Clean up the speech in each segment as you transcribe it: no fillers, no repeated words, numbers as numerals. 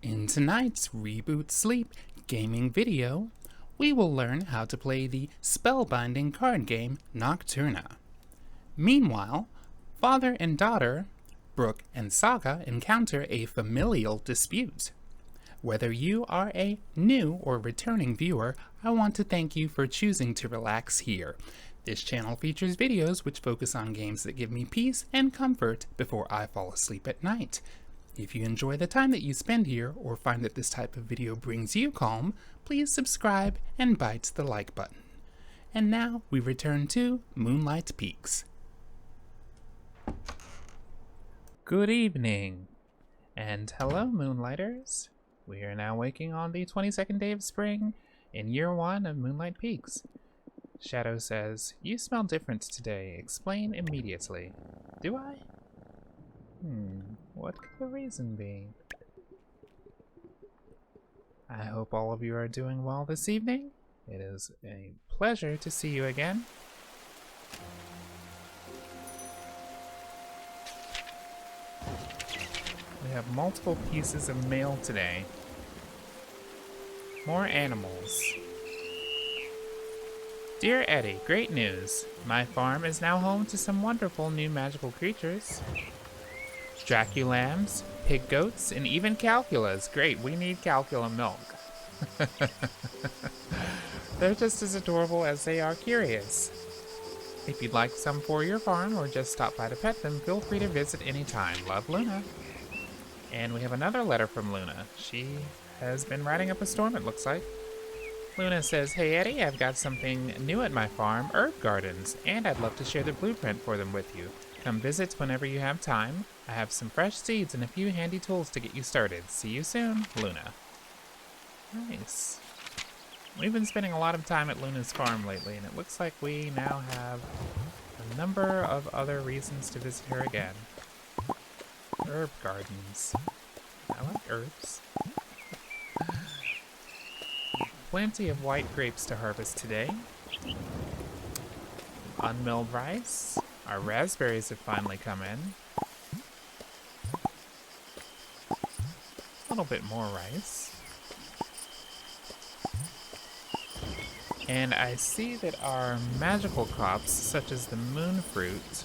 In tonight's Reboot Sleep gaming video, we will learn how to play the spellbinding card game Nocturna. Meanwhile, father and daughter, Brook and Saga, encounter a familial dispute. Whether you are a new or returning viewer, I want to thank you for choosing to relax here. This channel features videos which focus on games that give me peace and comfort before I fall asleep at night. If you enjoy the time that you spend here or find that this type of video brings you calm, please subscribe and bite the like button. And now we return to Moonlight Peaks. Good evening, and hello Moonlighters. We are now waking on the 22nd day of spring in year 1 of Moonlight Peaks. Shadow says, "You smell different today. Explain immediately." Do I? What could the reason be? I hope all of you are doing well this evening. It is a pleasure to see you again. We have multiple pieces of mail today. More animals. Dear Eddie, great news. My farm is now home to some wonderful new magical creatures. Draculams, pig goats, and even calculas. Great, we need calcula milk. They're just as adorable as they are curious. If you'd like some for your farm or just stop by to pet them, feel free to visit anytime. Love, Luna. And we have another letter from Luna. She has been riding up a storm, it looks like. Luna says, "Hey Eddie, I've got something new at my farm, herb gardens, and I'd love to share the blueprint for them with you. Come visit whenever you have time. I have some fresh seeds and a few handy tools to get you started. See you soon, Luna." Nice. We've been spending a lot of time at Luna's farm lately, and it looks like we now have a number of other reasons to visit her again. Herb gardens. I like herbs. Plenty of white grapes to harvest today. Unmilled rice. Our raspberries have finally come in. A little bit more rice. And I see that our magical crops, such as the moon fruit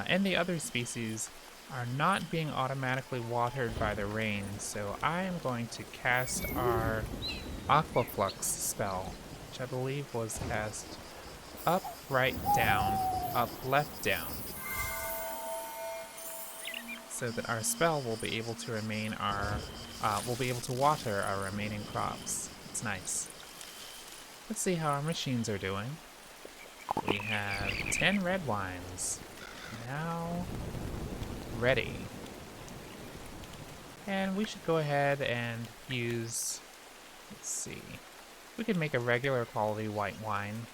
and the other species, are not being automatically watered by the rain, so I am going to cast our Aquaflux spell, which I believe was cast up, right, down, up, left, down, so that our spell will be able to water our remaining crops. It's nice. Let's see how our machines are doing. We have 10 red wines. Now ready. And we should go ahead and use, let's see, we could make a regular quality white wine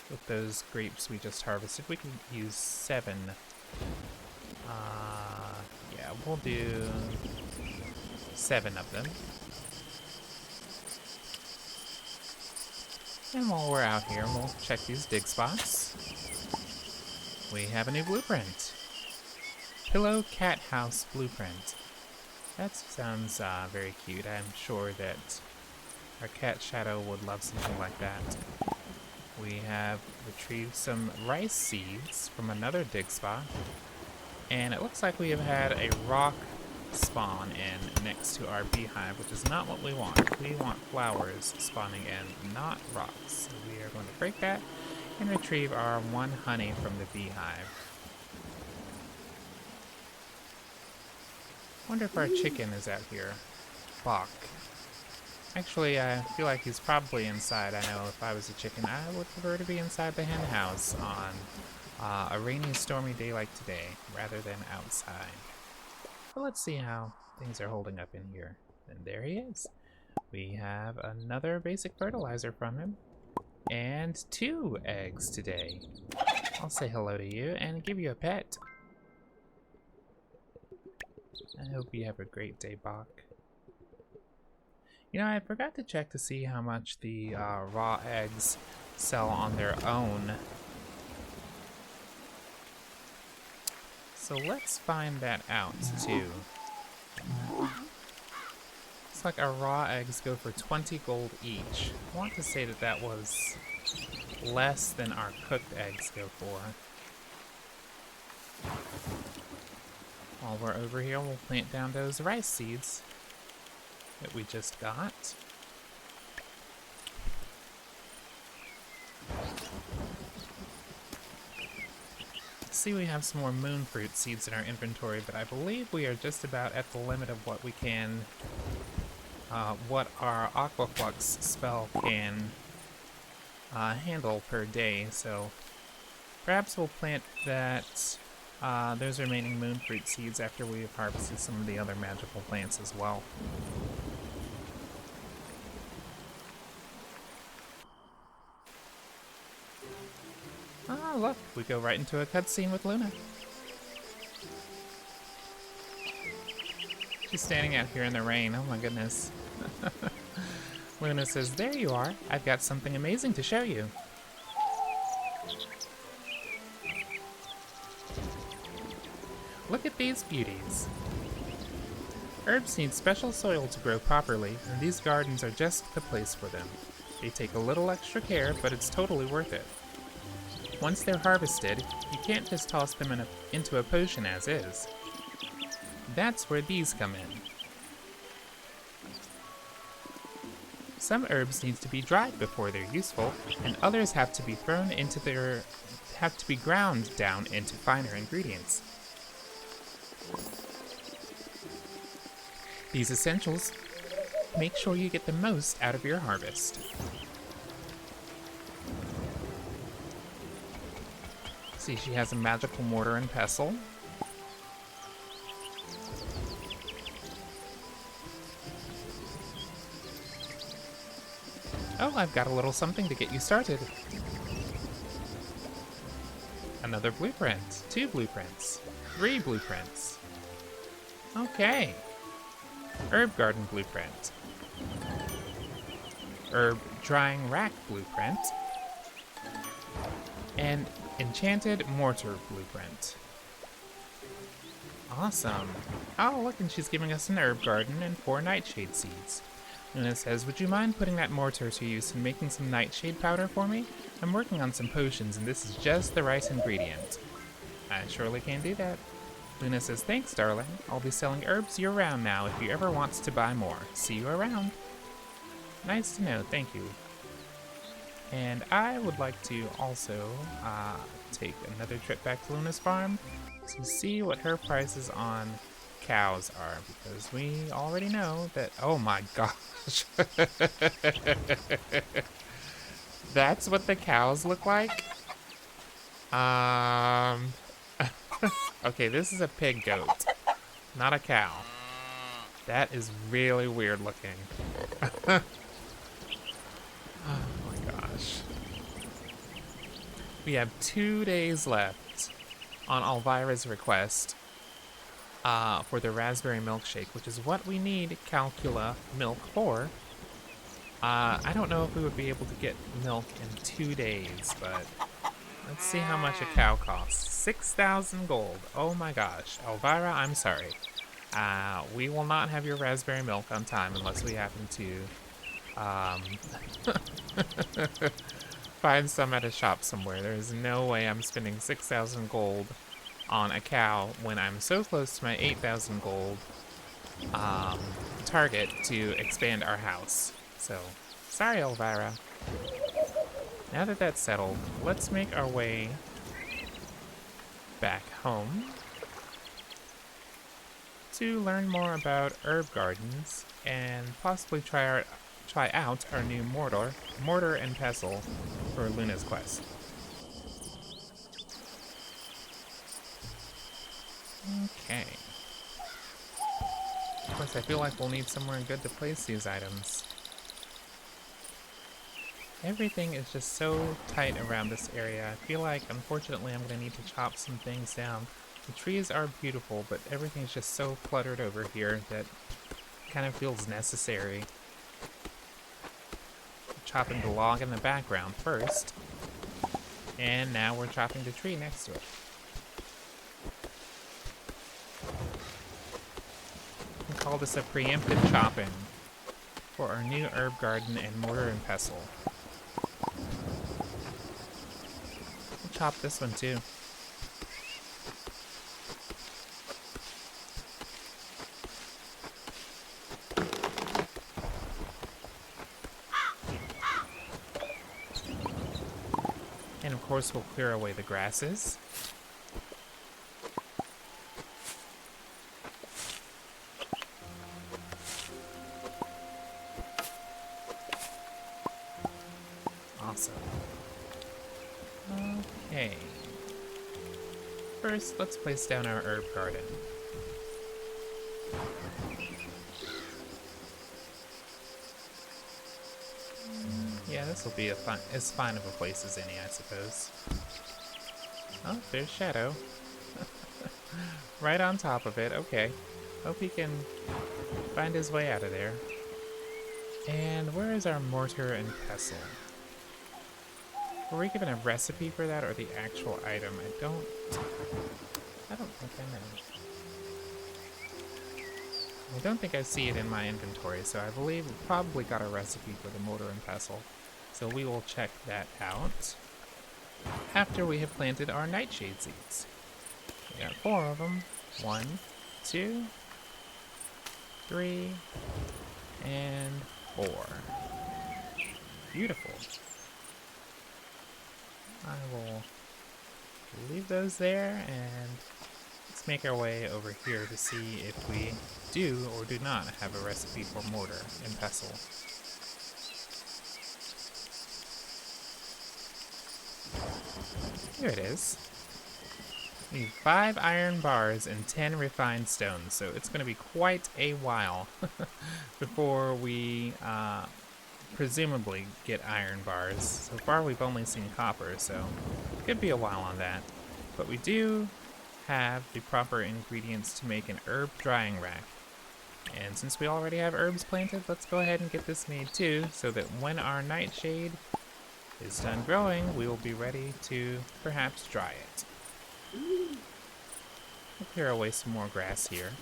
with those grapes we just harvested. We could use 7. Yeah, we'll do 7 of them. And while we're out here, we'll check these dig spots. We have a new blueprint. Pillow Cat House Blueprint. That sounds very cute. I'm sure that our cat Shadow would love something like that. We have retrieved some rice seeds from another dig spot. And it looks like we have had a rock spawn in next to our beehive, which is not what we want. We want flowers spawning in, not rocks. So we are going to break that and retrieve our 1 honey from the beehive. Wonder if our chicken is out here. Bach. Actually, I feel like he's probably inside. I know if I was a chicken, I would prefer to be inside the hen house on a rainy, stormy day like today, rather than outside. But let's see how things are holding up in here. And there he is. We have another basic fertilizer from him. And 2 eggs today. I'll say hello to you and give you a pet. I hope you have a great day, Bach. You know, I forgot to check to see how much the raw eggs sell on their own. So let's find that out too. Looks like our raw eggs go for 20 gold each. I want to say that that was less than our cooked eggs go for. While we're over here, we'll plant down those rice seeds that we just got. See, we have some more moon fruit seeds in our inventory, but I believe we are just about at the limit of what we can, what our aquaflux spell can handle per day. So perhaps we'll plant that those remaining moon fruit seeds after we've harvested some of the other magical plants as well. Ah, look, we go right into a cutscene with Luna. She's standing out here in the rain. Oh my goodness. Luna says, "There you are. I've got something amazing to show you." Look at these beauties. Herbs need special soil to grow properly, and these gardens are just the place for them. They take a little extra care, but it's totally worth it. Once they're harvested, you can't just toss them into a potion as is. That's where these come in. Some herbs need to be dried before they're useful, and others have to be ground down into finer ingredients. These essentials make sure you get the most out of your harvest. See, she has a magical mortar and pestle. Oh, I've got a little something to get you started. Another blueprint, 2 blueprints, 3 blueprints. Okay. Herb garden blueprint. Herb drying rack blueprint. And enchanted mortar blueprint. Awesome. Oh, look, and she's giving us an herb garden and 4 nightshade seeds. Luna says, "Would you mind putting that mortar to use and making some nightshade powder for me? I'm working on some potions, and this is just the right ingredient." I surely can do that. Luna says, "Thanks, darling. I'll be selling herbs year-round now if you ever want to buy more. See you around." Nice to know, thank you. And I would like to also take another trip back to Luna's farm to see what her prices on cows are, because we already know that, oh my gosh. That's what the cows look like? Okay, this is a pig goat, not a cow. That is really weird looking. Oh my gosh. We have 2 days left on Elvira's request for the raspberry milkshake, which is what we need Calcula milk for. I don't know if we would be able to get milk in 2 days, but let's see how much a cow costs. 6,000 gold. Oh my gosh. Elvira, I'm sorry. We will not have your raspberry milk on time unless we happen to find some at a shop somewhere. There is no way I'm spending 6,000 gold on a cow when I'm so close to my 8,000 gold target to expand our house. So, sorry, Elvira. Now that that's settled, let's make our way back home to learn more about herb gardens and possibly try out our new mortar and pestle for Luna's quest. Okay. Of course, I feel like we'll need somewhere good to place these items. Everything is just so tight around this area. I feel like, unfortunately, I'm going to need to chop some things down. The trees are beautiful, but everything's just so cluttered over here that it kind of feels necessary. Chopping the log in the background first, and now we're chopping the tree next to it. We call this a preemptive chopping. for our new herb garden and mortar and pestle. We'll chop this one too. And of course we'll clear away the grasses. Awesome. Okay. First, let's place down our herb garden. Yeah, this will be as fine of a place as any, I suppose. Oh, there's Shadow. Right on top of it, okay. Hope he can find his way out of there. And where is our mortar and pestle? Were we given a recipe for that or the actual item? I don't think I know. I don't think I see it in my inventory, so I believe we probably got a recipe for the mortar and pestle. So we will check that out after we have planted our nightshade seeds. We got 4 of them. 1, 2, 3, and 4. Beautiful. I will leave those there, and let's make our way over here to see if we do or do not have a recipe for mortar and pestle. Here it is. We need 5 iron bars and 10 refined stones, so it's going to be quite a while before we presumably get iron bars. So far we've only seen copper, so it could be a while on that. But we do have the proper ingredients to make an herb drying rack. And since we already have herbs planted, let's go ahead and get this made too, so that when our nightshade is done growing, we will be ready to perhaps dry it. We'll clear away some more grass here.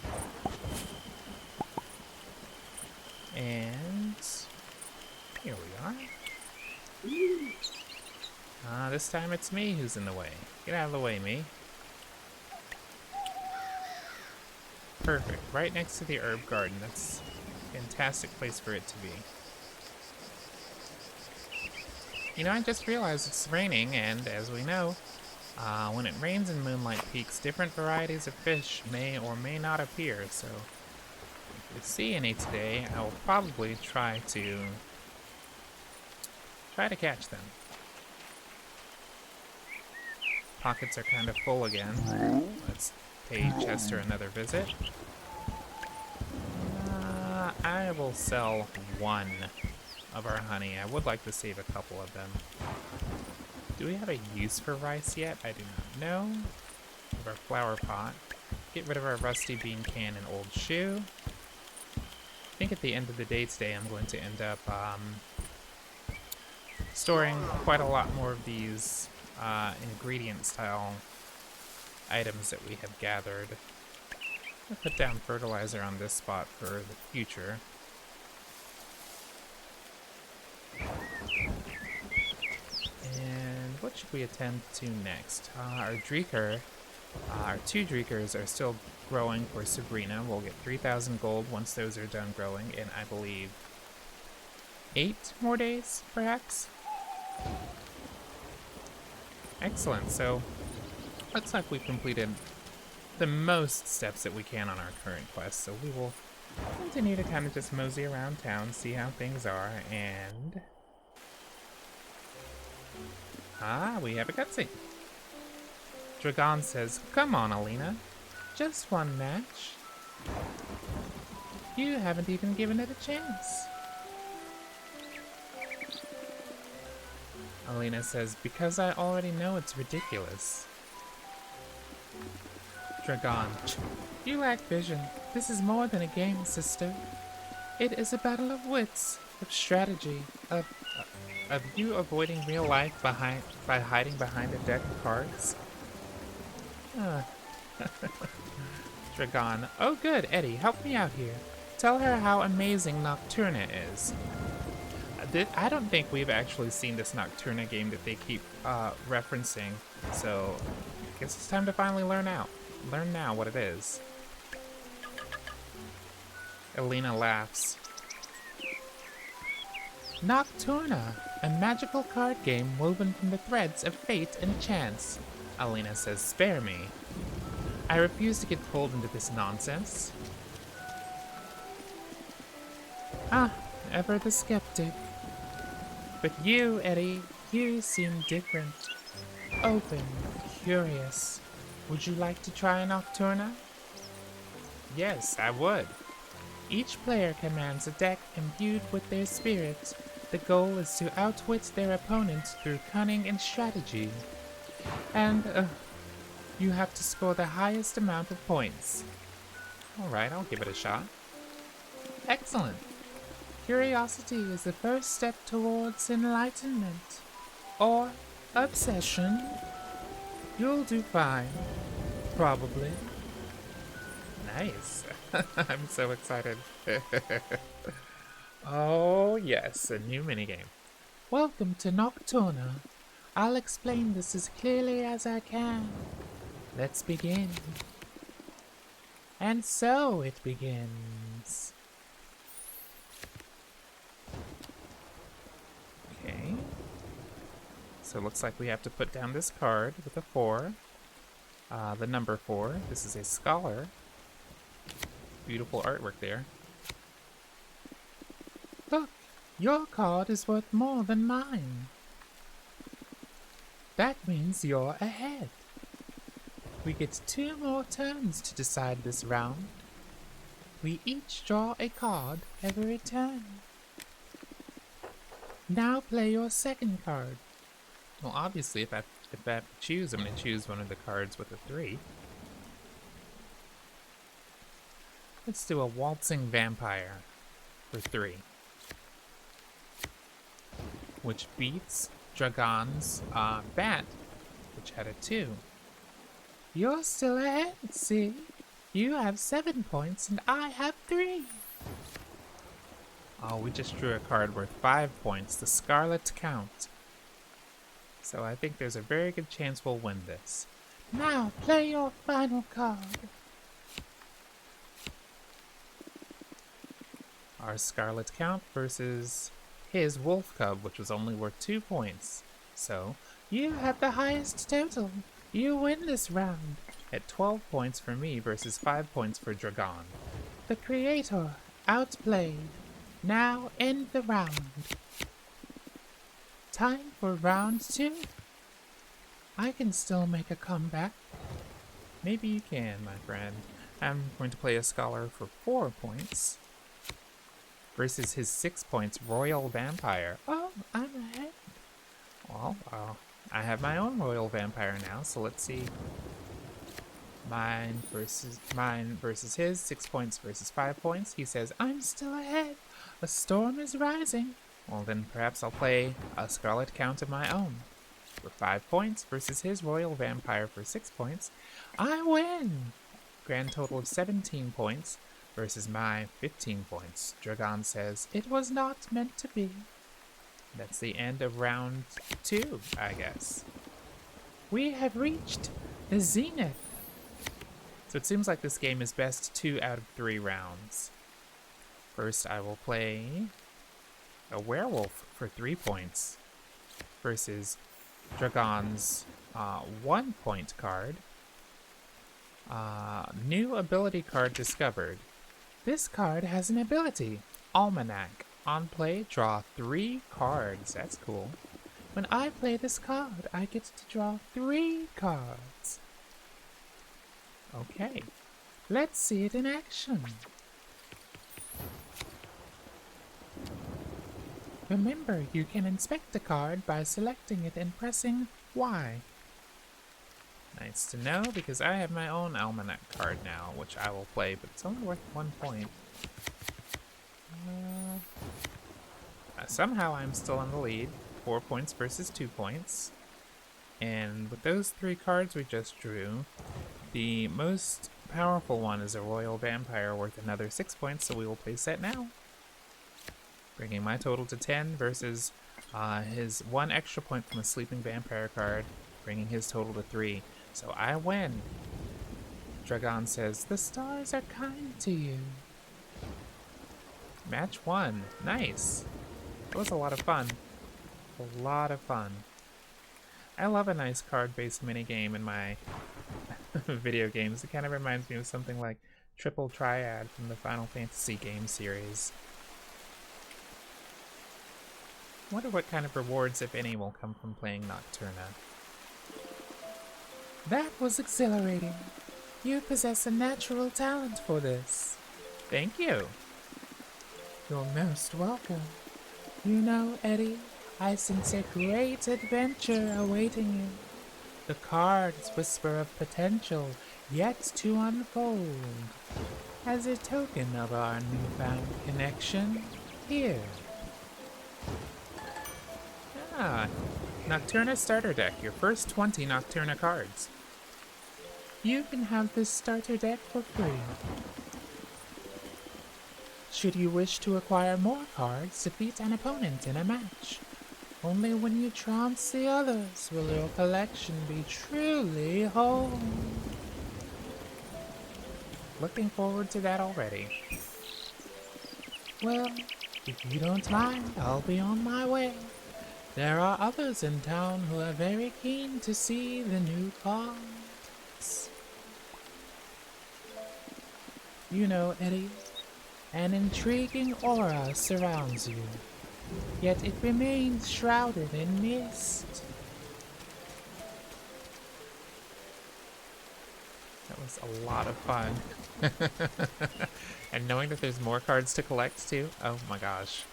And here we are. This time it's me who's in the way. Get out of the way, me. Perfect. Right next to the herb garden. That's a fantastic place for it to be. You know, I just realized it's raining, and as we know, when it rains in Moonlight Peaks, different varieties of fish may or may not appear, so if we see any today, I will probably try to catch them. Pockets are kind of full again. Let's pay Chester another visit. I will sell 1 of our honey. I would like to save a couple of them. Do we have a use for rice yet? I do not know. We have our flower pot. Get rid of our rusty bean can and old shoe. I think at the end of the day today I'm going to end up storing quite a lot more of these ingredient style items that we have gathered. I'll put down fertilizer on this spot for the future. And what should we attend to next? Our Dreaker, our 2 Dreakers are still growing for Sabrina. We'll get 3,000 gold once those are done growing in, I believe, 8 more days, perhaps? Excellent, so looks like we've completed the most steps that we can on our current quest, so we will continue to kind of just mosey around town, see how things are, and we have a cutscene. Dragon says, "Come on, Alina. Just one match. You haven't even given it a chance." Alina says, "Because I already know it's ridiculous." Dragon, "You lack vision. This is more than a game, sister. It is a battle of wits, of strategy, of you avoiding real life by hiding behind a deck of cards." Dragon, "Oh good, Eddie, help me out here. Tell her how amazing Nocturna is. I don't think we've actually seen this Nocturna game that they keep referencing, so I guess it's time to finally learn now what it is. Elena laughs. Nocturna, a magical card game woven from the threads of fate and chance. Elena says, spare me. I refuse to get pulled into this nonsense. Ah, ever the skeptic. But you, Eddie, you seem different. Open, curious. Would you like to try Nocturna? Yes, I would. Each player commands a deck imbued with their spirit. The goal is to outwit their opponent through cunning and strategy. And, you have to score the highest amount of points. Alright, I'll give it a shot. Excellent. Curiosity is the first step towards enlightenment. Or obsession. You'll do fine. Probably. Nice. I'm so excited. Oh, yes, a new minigame. Welcome to Nocturna. I'll explain this as clearly as I can. Let's begin. And so it begins. Okay. So it looks like we have to put down this card with a 4. The number 4. This is a scholar. Beautiful artwork there. Look, your card is worth more than mine. That means you're ahead. We get 2 more turns to decide this round. We each draw a card every turn. Now play your second card. Well, obviously, if I have to choose, I'm going to choose one of the cards with a 3. Let's do a waltzing vampire for 3. Which beats Dragon's bat, which had a 2. You're still ahead, see? You have 7 points and I have 3. Oh, we just drew a card worth 5 points, the Scarlet Count. So I think there's a very good chance we'll win this. Now play your final card. Our Scarlet Count versus his Wolf Cub, which was only worth 2 points. So, you have the highest total. You win this round. At 12 points for me versus 5 points for Dragon. The creator outplayed. Now end the round. Time for round 2. I can still make a comeback. Maybe you can, my friend. I'm going to play a scholar for 4 points. Versus his 6 points Royal Vampire. Oh, I'm ahead. Well, I have my own Royal Vampire now, so let's see. Mine versus his, 6 points versus 5 points. He says, I'm still ahead. A storm is rising. Well, then perhaps I'll play a Scarlet Count of my own. For 5 points versus his Royal Vampire for 6 points. I win! Grand total of 17 points. Versus my 15 points. Dragon says, it was not meant to be. That's the end of round 2, I guess. We have reached the zenith. So it seems like this game is best 2 out of 3 rounds. First, I will play a werewolf for 3 points. Versus Dragon's 1 point card. New ability card discovered. This card has an ability, Almanac. On play, draw 3 cards. That's cool. When I play this card, I get to draw 3 cards. Okay, let's see it in action. Remember, you can inspect the card by selecting it and pressing Y. Nice to know, because I have my own Almanac card now, which I will play, but it's only worth 1 point. Somehow I'm still in the lead, 4 points versus 2 points. And with those 3 cards we just drew, the most powerful one is a royal vampire worth another 6 points, so we will place that now. Bringing my total to 10 versus his 1 extra point from a sleeping vampire card, bringing his total to 3. So I win. Dragon says, "The stars are kind to you." Match 1. Nice. That was a lot of fun. A lot of fun. I love a nice card-based minigame in my video games. It kind of reminds me of something like Triple Triad from the Final Fantasy game series. Wonder what kind of rewards, if any, will come from playing Nocturna. That was exhilarating. You possess a natural talent for this. Thank you. You're most welcome. You know, Eddie, I sense a great adventure awaiting you. The cards whisper of potential yet to unfold. As a token of our newfound connection, here. Ah, Nocturna Starter Deck, your first 20 Nocturna cards. You can have this starter deck for free. Should you wish to acquire more cards, defeat an opponent in a match. Only when you trounce the others will your collection be truly whole. Looking forward to that already. Well, if you don't mind, I'll be on my way. There are others in town who are very keen to see the new cards. You know, Eddie, an intriguing aura surrounds you, yet it remains shrouded in mist. That was a lot of fun. And knowing that there's more cards to collect too, oh my gosh.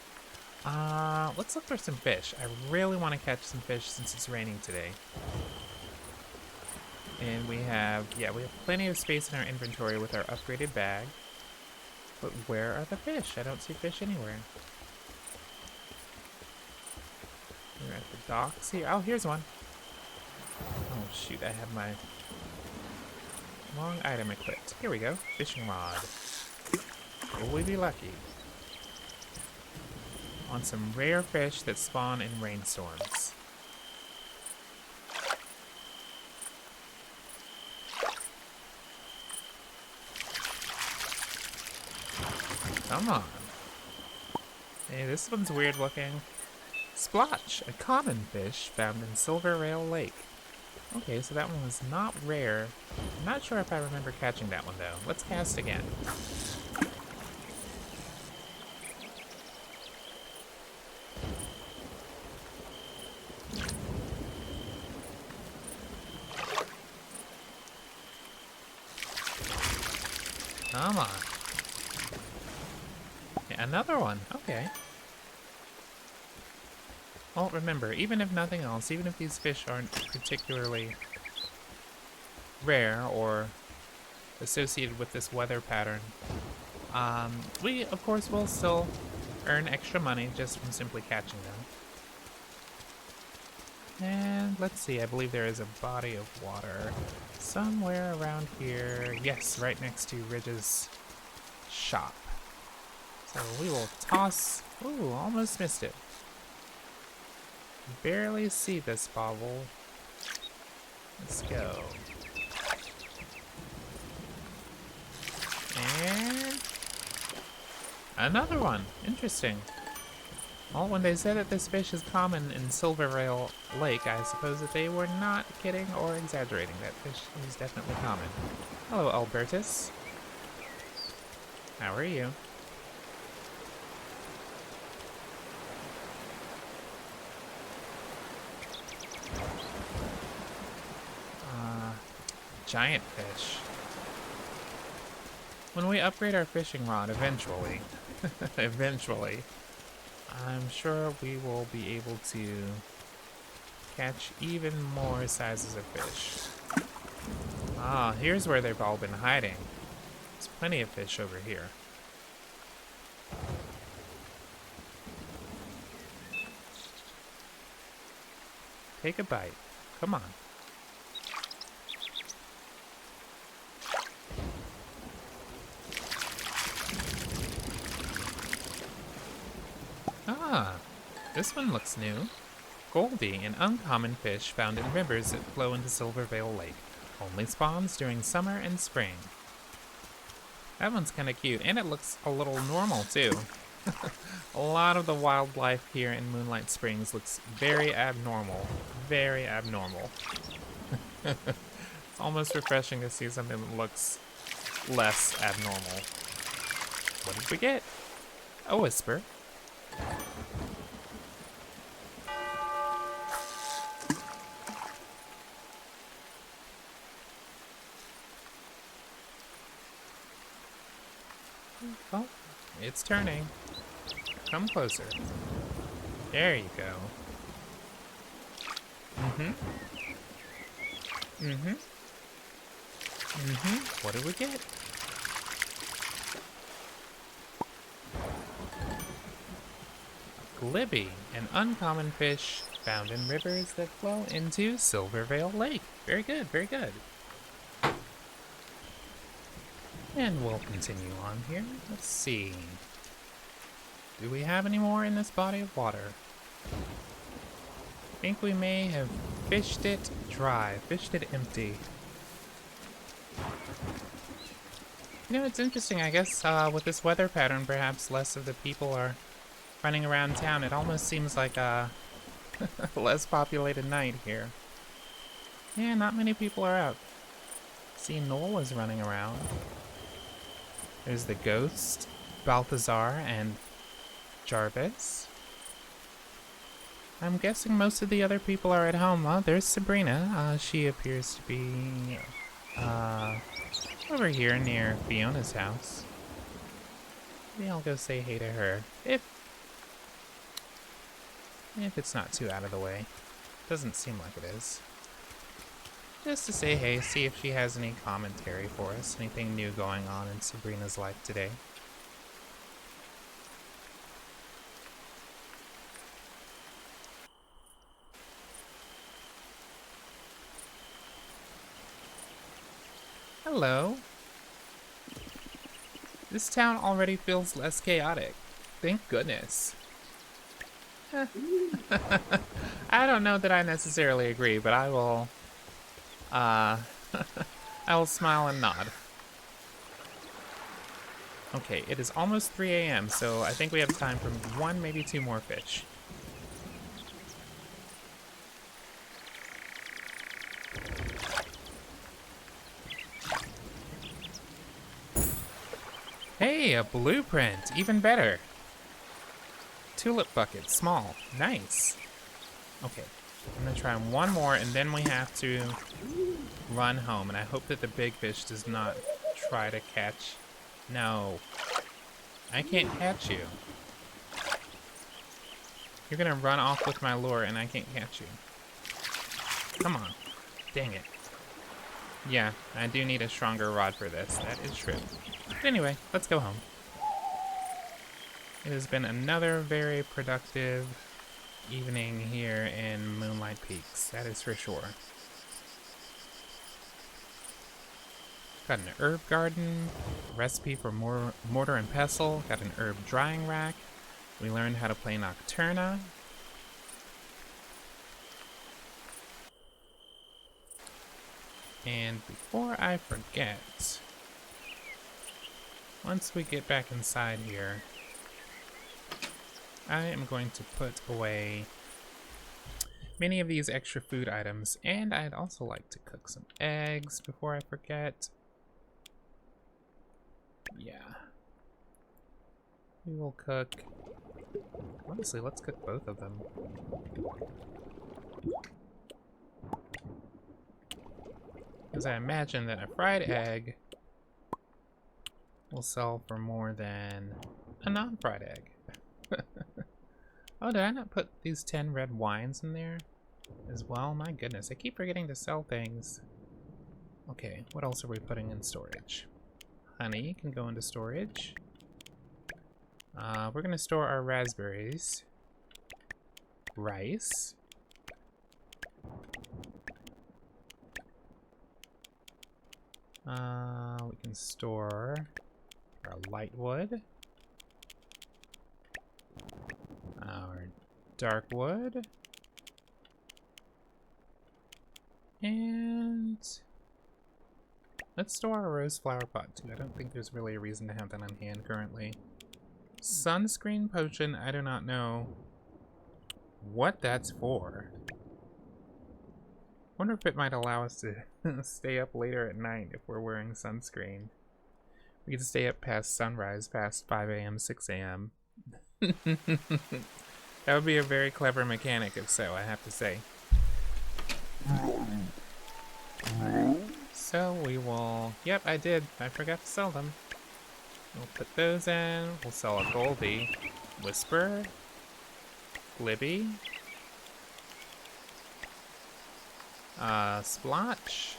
Let's look for some fish. I really want to catch some fish since it's raining today. And we have plenty of space in our inventory with our upgraded bag. But where are the fish? I don't see fish anywhere. We're at the docks here. Oh, here's one. Oh shoot, I have my wrong item equipped. Here we go. Fishing rod. Will we be lucky? On some rare fish that spawn in rainstorms. Come on. Hey, this one's weird looking. Splotch, a common fish found in Silver Rail Lake. Okay, so that one was not rare. I'm not sure if I remember catching that one though. Let's cast again. Come on. Yeah, another one. Okay. Well, remember, even if nothing else, even if these fish aren't particularly rare or associated with this weather pattern, we, of course, will still earn extra money just from simply catching them. And let's see, I believe there is a body of water somewhere around here. Yes, right next to Ridge's shop. So we will toss. Ooh, almost missed it. Barely see this bobble. Let's go. And another one. Interesting. Well, when they said that this fish is common in Silver Rail Lake, I suppose that they were not kidding or exaggerating. That fish is definitely common. Hello, Albertus. How are you? Giant fish. When we upgrade our fishing rod, eventually, I'm sure we will be able to catch even more sizes of fish. Ah, here's where they've all been hiding. There's plenty of fish over here. Take a bite. Come on. Ah, this one looks new. Goldie, an uncommon fish found in rivers that flow into Silvervale Lake. Only spawns during summer and spring. That one's kind of cute, and it looks a little normal too. A lot of the wildlife here in Moonlight Springs looks very abnormal. Very abnormal. It's almost refreshing to see something that looks less abnormal. What did we get? A whisper. Oh, it's turning. Come closer. There you go. What did we get? Glibby, an uncommon fish found in rivers that flow into Silvervale Lake. Very good, very good. And we'll continue on here. Let's see. Do we have any more in this body of water? I think we may have fished it dry, fished it empty. You know, it's interesting, I guess, with this weather pattern, perhaps less of the people are running around town. It almost seems like a less populated night here. Yeah, not many people are out. See, Noel is running around. There's the ghost, Balthazar, and Jarvis. I'm guessing most of the other people are at home. Oh, there's Sabrina. She appears to be over here near Fiona's house. Maybe I'll go say hey to her. If it's not too out of the way. Doesn't seem like it is. Just to say hey, see if she has any commentary for us. Anything new going on in Sabrina's life today. Hello. This town already feels less chaotic. Thank goodness. I don't know that I necessarily agree, but I will I will smile and nod. Okay, it is almost 3 a.m., so I think we have time for one, maybe two more fish. Hey, a blueprint! Even better! Tulip bucket, small. Nice. Okay, I'm gonna try one more, and then we have to run home, and I hope that the big fish does not try to catch. No. I can't catch you. You're gonna run off with my lure, and I can't catch you. Come on. Dang it. Yeah, I do need a stronger rod for this. That is true. But anyway, let's go home. It has been another very productive evening here in Moonlight Peaks. That is for sure. Got an herb garden, recipe for mortar and pestle, got an herb drying rack. We learned how to play Nocturna. And before I forget, once we get back inside here, I am going to put away many of these extra food items, and I'd also like to cook some eggs before I forget. Yeah. We will cook... Honestly, let's cook both of them. Because I imagine that a fried egg will sell for more than a non-fried egg. Oh, did I not put these 10 red wines in there as well? My goodness, I keep forgetting to sell things. Okay, what else are we putting in storage? Honey can go into storage. We're gonna store our raspberries. Rice. We can store our lightwood. dark wood. And let's store our rose flower pot too. I don't think there's really a reason to have that on hand currently. Sunscreen potion, I do not know what that's for. Wonder if it might allow us to stay up later at night if we're wearing sunscreen. We get to stay up past sunrise, past 5 a.m., 6 a.m. That would be a very clever mechanic if so, I have to say. So we will... Yep, I did. I forgot to sell them. We'll put those in. We'll sell a Goldie. Whisper. Glibby. Splotch.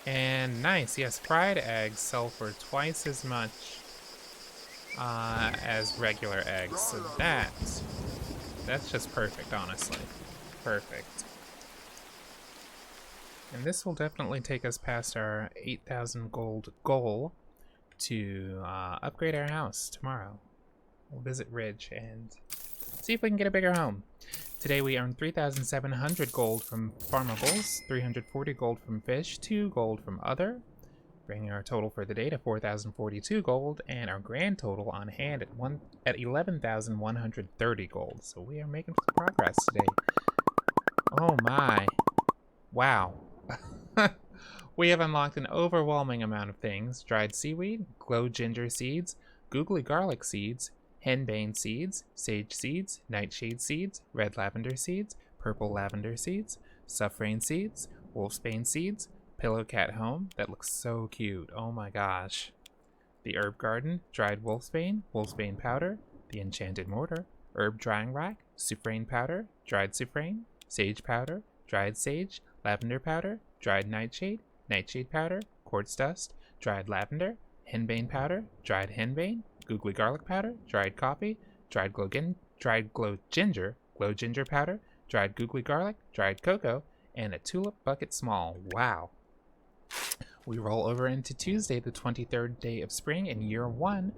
And nice, yes, fried eggs sell for twice as much as regular eggs. So that's just perfect, honestly. Perfect. And this will definitely take us past our 8,000 gold goal to upgrade our house tomorrow. We'll visit Ridge and see if we can get a bigger home. Today we earned 3,700 gold from farmables, 340 gold from fish, 2 gold from other, bringing our total for the day to 4,042 gold, and our grand total on hand at 11,130 gold. So we are making some progress today. Oh my. Wow. We have unlocked an overwhelming amount of things. Dried seaweed, glow ginger seeds, googly garlic seeds, henbane seeds, sage seeds, nightshade seeds, red lavender seeds, purple lavender seeds, suffrane seeds, wolfsbane seeds, pillowcat home. That looks so cute. Oh my gosh. The herb garden, dried wolfsbane, wolfsbane powder, the enchanted mortar, herb drying rack, suffrane powder, dried suffrane, sage powder, dried sage, lavender powder, dried nightshade, nightshade powder, quartz dust, dried lavender, henbane powder, dried henbane, googly garlic powder, dried coffee, dried glow ginger powder, dried googly garlic, dried cocoa, and a tulip bucket small. Wow. We roll over into Tuesday, the 23rd day of spring in year 1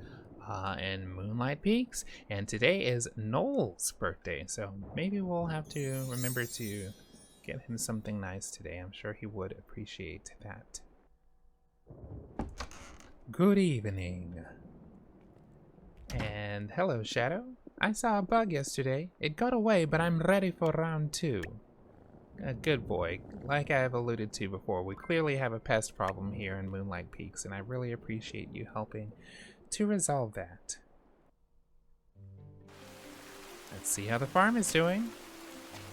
in Moonlight Peaks, and today is Noel's birthday, so maybe we'll have to remember to get him something nice today. I'm sure he would appreciate that. Good evening. And hello, Shadow. I saw a bug yesterday. It got away, but I'm ready for round 2. A good boy. Like I've alluded to before, we clearly have a pest problem here in Moonlight Peaks, and I really appreciate you helping to resolve that. Let's see how the farm is doing.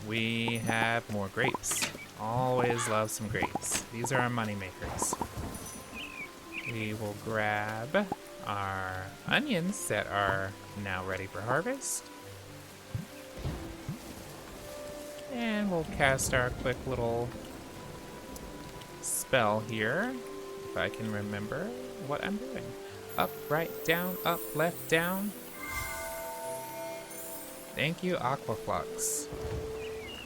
We have more grapes. Always love some grapes. These are our money makers. We will grab our onions that are now ready for harvest. And we'll cast our quick little spell here, if I can remember what I'm doing. Up, right, down, up, left, down. Thank you, Aquaflux.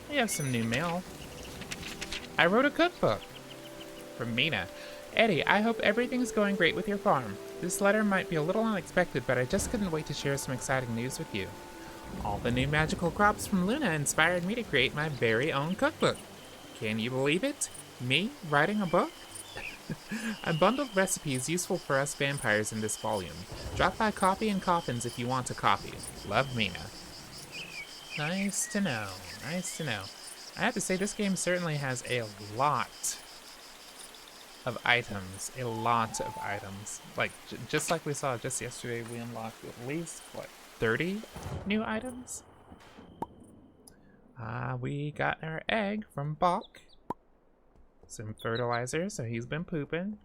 We have some new mail. I wrote a cookbook. From Mina. Eddie, I hope everything's going great with your farm. This letter might be a little unexpected, but I just couldn't wait to share some exciting news with you. All the new magical crops from Luna inspired me to create my very own cookbook. Can you believe it? Me writing a book? I bundled recipes useful for us vampires in this volume. Drop by Coffee and Coffins if you want a copy. Love, Mina. Nice to know. Nice to know. I have to say, this game certainly has a lot of items. A lot of items. Like, just like we saw just yesterday, we unlocked at least, what, 30 new items? We got our egg from Bach. Some fertilizer, so he's been pooping.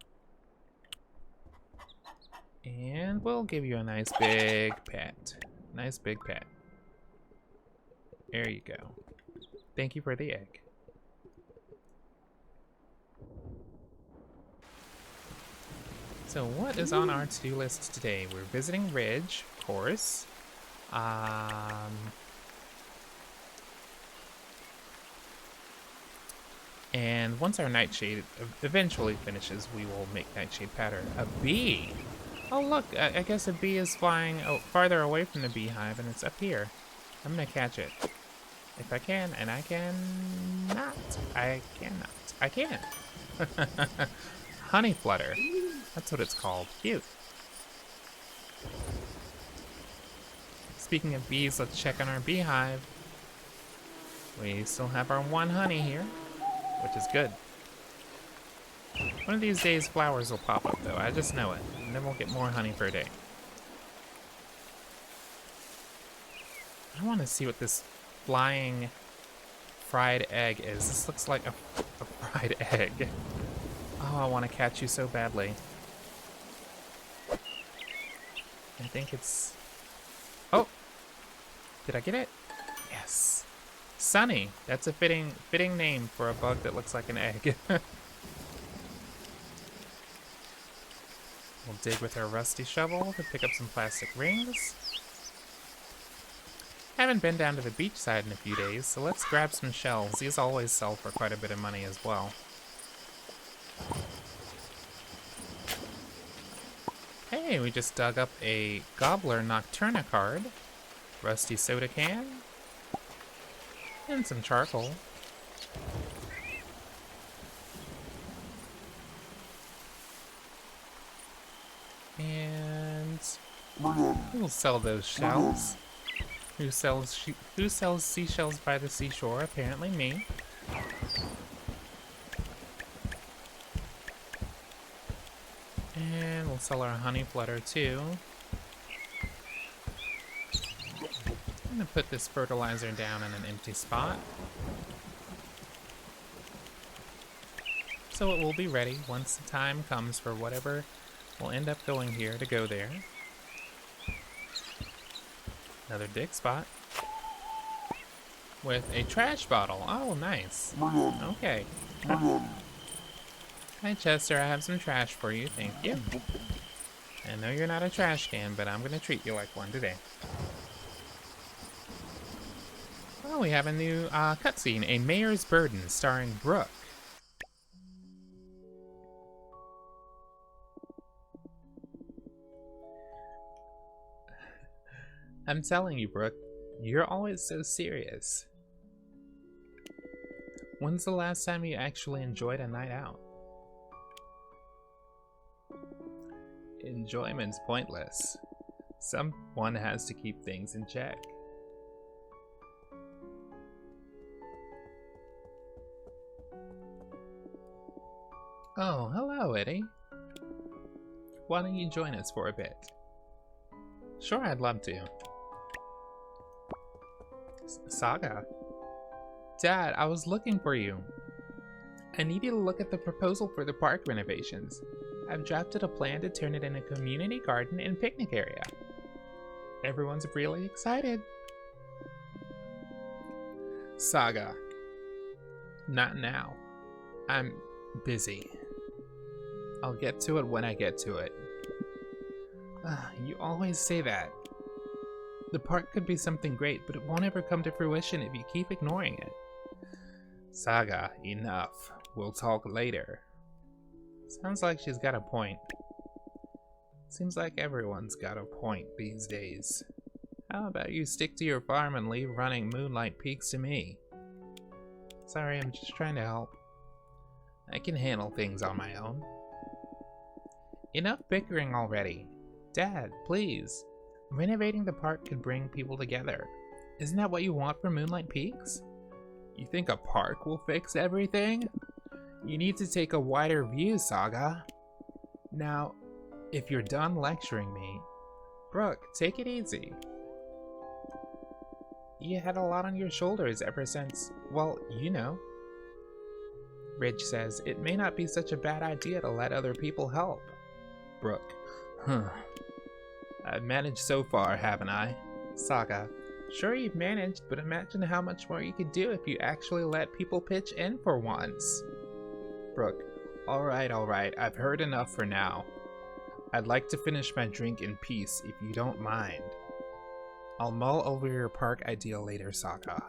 And we'll give you a nice big pet. Nice big pet. There you go. Thank you for the egg. So what is on our to-do list today? We're visiting Ridge, of course. And once our nightshade eventually finishes, we will make nightshade powder. A bee! Oh look, I guess a bee is flying farther away from the beehive, and it's up here. I'm gonna catch it. If I can, and I cannot. I cannot. I can. Honey flutter. That's what it's called. Cute. Speaking of bees, let's check on our beehive. We still have our 1 honey here, which is good. One of these days, flowers will pop up, though. I just know it. And then we'll get more honey per day. I want to see what this flying fried egg is. This looks like a fried egg. Oh, I want to catch you so badly. I think it's... Oh! Did I get it? Yes. Sunny. That's a fitting name for a bug that looks like an egg. We'll dig with our rusty shovel to pick up some plastic rings. Haven't been down to the beach side in a few days, so let's grab some shells. These always sell for quite a bit of money as well. Hey, we just dug up a Gobbler Nocturna card, rusty soda can, and some charcoal. And we'll sell those shells. Who sells seashells by the seashore? Apparently me. And we'll sell our honey flutter too. I'm gonna put this fertilizer down in an empty spot, so it will be ready once the time comes for whatever will end up going here to go there. Another dig spot with a trash bottle. Oh, nice. Okay. Hi, Chester. I have some trash for you. Thank you. I know you're not a trash can, but I'm gonna treat you like one today. Oh, we have a new cutscene, A Mayor's Burden, starring Brook. I'm telling you, Brook, you're always so serious. When's the last time you actually enjoyed a night out? Enjoyment's pointless. Someone has to keep things in check. Oh, hello, Eddie. Why don't you join us for a bit? Sure, I'd love to. Saga. Dad, I was looking for you. I need you to look at the proposal for the park renovations. I've drafted a plan to turn it into a community garden and picnic area. Everyone's really excited. Saga. Not now. I'm busy. I'll get to it when I get to it. You always say that. The park could be something great, but it won't ever come to fruition if you keep ignoring it. Saga, enough. We'll talk later. Sounds like she's got a point. Seems like everyone's got a point these days. How about you stick to your farm and leave running Moonlight Peaks to me? Sorry, I'm just trying to help. I can handle things on my own. Enough bickering already. Dad, please. Renovating the park could bring people together. Isn't that what you want for Moonlight Peaks? You think a park will fix everything? You need to take a wider view, Saga. Now, if you're done lecturing me, Brook, take it easy. You had a lot on your shoulders ever since, well, you know. Ridge says it may not be such a bad idea to let other people help. Brook, I've managed so far, haven't I? Saga, sure you've managed, but imagine how much more you could do if you actually let people pitch in for once. Brook, alright, I've heard enough for now. I'd like to finish my drink in peace, if you don't mind. I'll mull over your park idea later, Saga.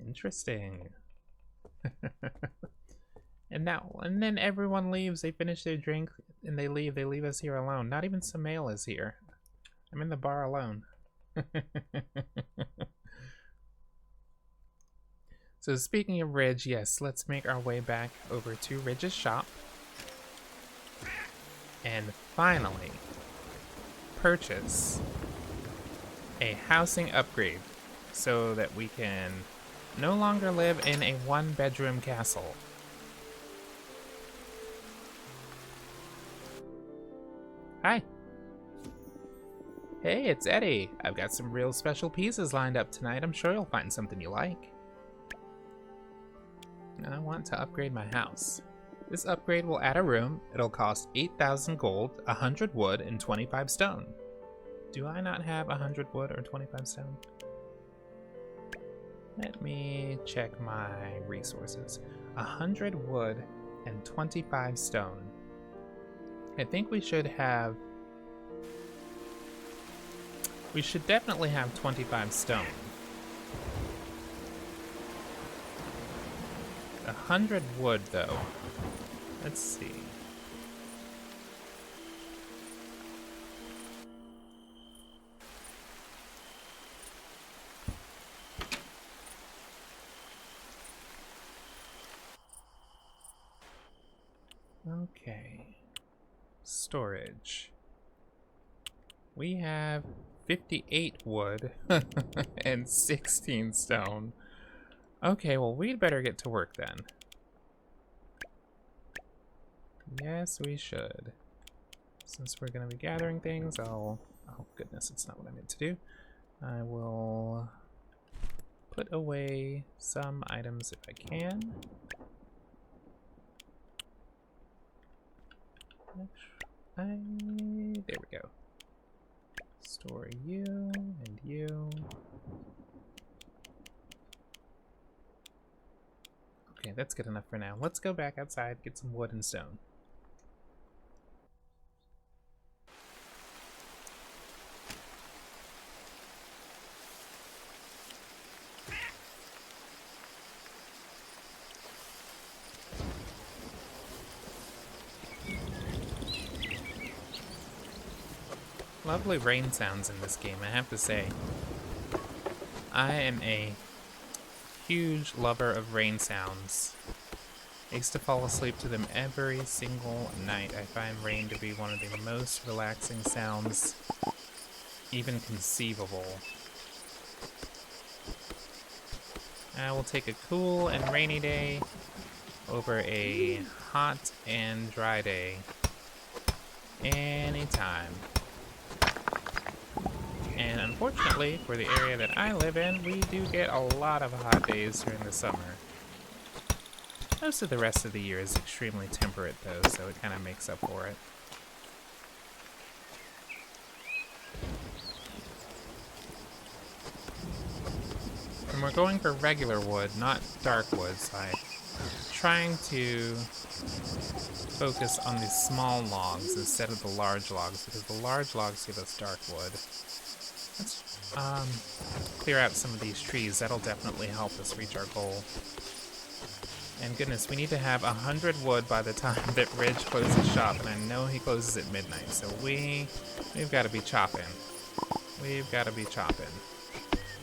Interesting. And then everyone leaves. They finish their drink and they leave. They leave us here alone. Not even Samael is here. I'm in the bar alone. So speaking of Ridge, yes, let's make our way back over to Ridge's shop. And finally purchase a housing upgrade so that we can no longer live in a one-bedroom castle. Hi. Hey, it's Eddie. I've got some real special pieces lined up tonight. I'm sure you'll find something you like. I want to upgrade my house. This upgrade will add a room. It'll cost 8,000 gold, 100 wood, and 25 stone. Do I not have 100 wood or 25 stone? Let me check my resources. 100 wood and 25 stone. I think we should have... We should definitely have 25 stone. 100 wood, though. Let's see. Okay. Storage. We have 58 wood and 16 stone. Okay, well, we'd better get to work then. Yes, we should. Since we're going to be gathering things, oh goodness, it's not what I meant to do. I will put away some items if I can. There we go. Store you and you. Okay, that's good enough for now. Let's go back outside, get some wood and stone. Lovely rain sounds in this game, I have to say. I am a huge lover of rain sounds. I used to fall asleep to them every single night. I find rain to be one of the most relaxing sounds even conceivable. I will take a cool and rainy day over a hot and dry day anytime. And unfortunately, for the area that I live in, we do get a lot of hot days during the summer. Most of the rest of the year is extremely temperate though, so it kind of makes up for it. And we're going for regular wood, not dark wood, so I'm trying to focus on the small logs instead of the large logs, because the large logs give us dark wood. Let's clear out some of these trees. That'll definitely help us reach our goal. And goodness, we need to have 100 wood by the time that Ridge closes shop, and I know he closes at midnight, so we've got to be chopping. We've got to be chopping.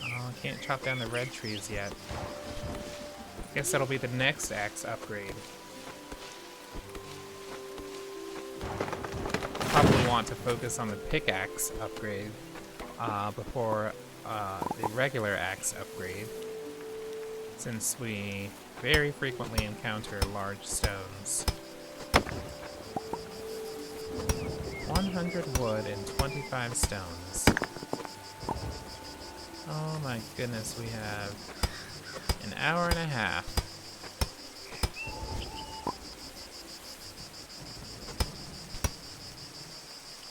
Oh, I can't chop down the red trees yet. Guess that'll be the next axe upgrade. Probably want to focus on the pickaxe upgrade before the regular axe upgrade, since we very frequently encounter large stones. 100 wood and 25 stones. Oh my goodness, we have an hour and a half.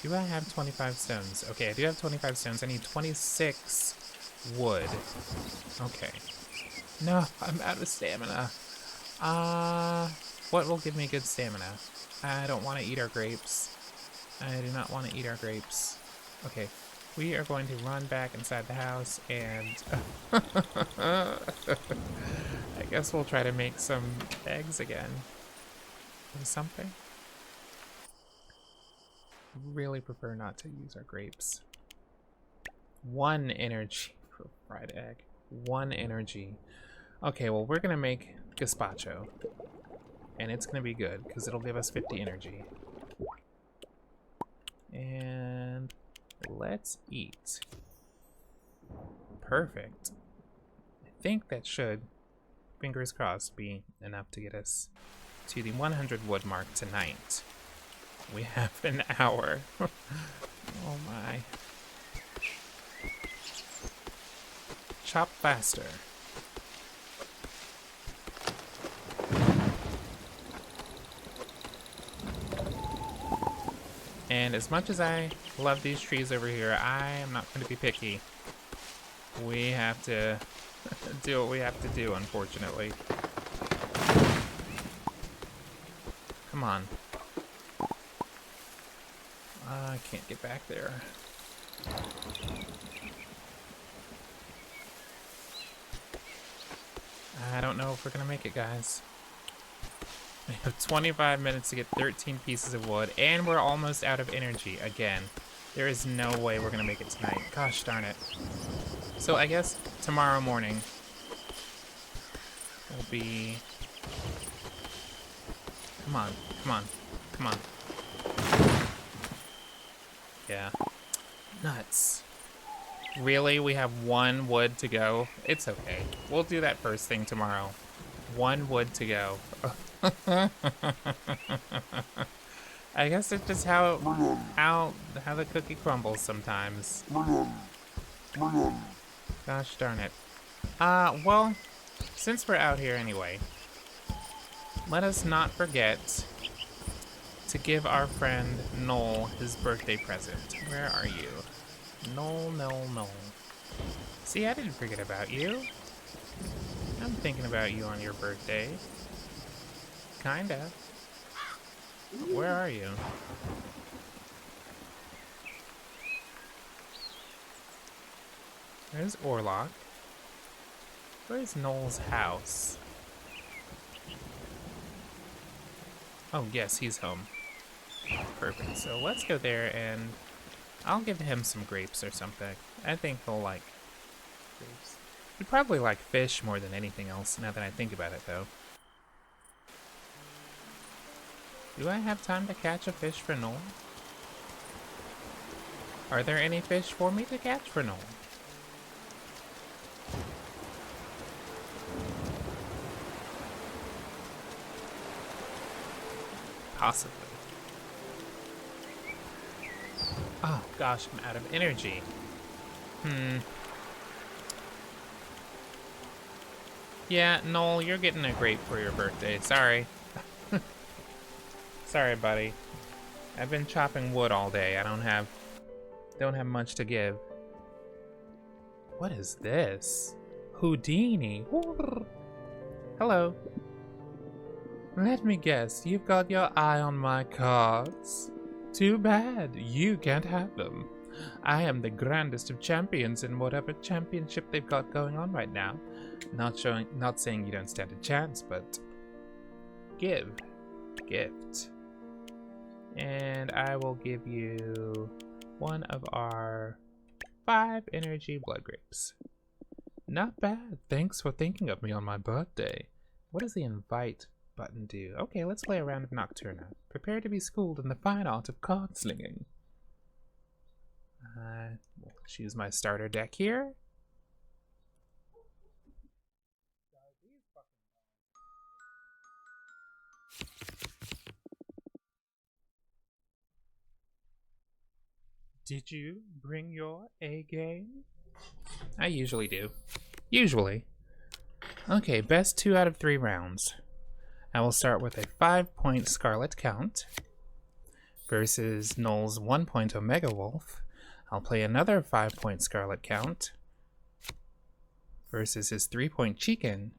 Do I have 25 stones? Okay, I do have 25 stones. I need 26 wood. Okay. No, I'm out of stamina. What will give me good stamina? I don't want to eat our grapes. I do not want to eat our grapes. Okay, we are going to run back inside the house and... I guess we'll try to make some eggs again. of something. Really prefer not to use our grapes. 1 energy for fried egg. 1 energy. Okay, well, we're gonna make gazpacho. And it's gonna be good, because it'll give us 50 energy. And let's eat. Perfect. I think that should, fingers crossed, be enough to get us to the 100 wood mark tonight. We have an hour. Oh my. Chop faster. And as much as I love these trees over here, I am not going to be picky. We have to do what we have to do, unfortunately. Come on. I can't get back there. I don't know if we're gonna make it, guys. We have 25 minutes to get 13 pieces of wood, and we're almost out of energy again. There is no way we're gonna make it tonight. Gosh darn it. So I guess tomorrow morning will be... Come on, come on, come on. Yeah. Nuts. Really? We have 1 wood to go? It's okay. We'll do that first thing tomorrow. 1 wood to go. I guess it's just how the cookie crumbles sometimes. Gosh darn it. Well, since we're out here anyway, let us not forget to give our friend Noel his birthday present. Where are you? Noel, Noel, Noel. See, I didn't forget about you. I'm thinking about you on your birthday. Kinda. Where are you? There's Orlock. Where's Noel's house? Oh, yes, he's home. Perfect. So let's go there and I'll give him some grapes or something. I think he'll like grapes. He'd probably like fish more than anything else, now that I think about it, though. Do I have time to catch a fish for Noel? Are there any fish for me to catch for Noel? Possibly. Oh gosh, I'm out of energy. Yeah, Noel, you're getting a grape for your birthday. Sorry. Sorry, buddy. I've been chopping wood all day. I don't have much to give. What is this? Houdini. Hello. Let me guess, you've got your eye on my cards. Too bad, you can't have them. I am the grandest of champions in whatever championship they've got going on right now. Not saying you don't stand a chance, but gift. And I will give you 1 of our 5 energy blood grapes. Not bad. Thanks for thinking of me on my birthday. What does the invite button do? Okay, let's play a round of Nocturna. Prepare to be schooled in the fine art of card slinging. We'll choose my starter deck here. Did you bring your A game? I usually do. Usually. Okay, best 2 out of 3 rounds. I will start with a 5-point Scarlet Count versus Noel's 1-point Omega Wolf. I'll play another 5-point Scarlet Count versus his 3-point Chicken.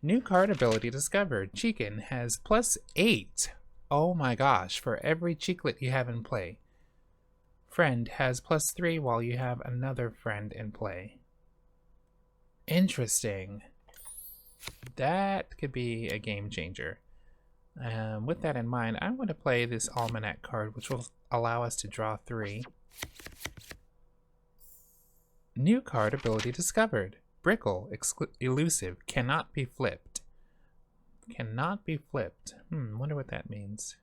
New card ability discovered. Chicken has +8. Oh my gosh, for every Cheeklet you have in play. Friend has +3 while you have another friend in play. Interesting. That could be a game changer. With that in mind, I'm going to play this Almanac card, which will allow us to draw 3. New card ability discovered. Brickle, elusive, cannot be flipped. Cannot be flipped. Wonder what that means.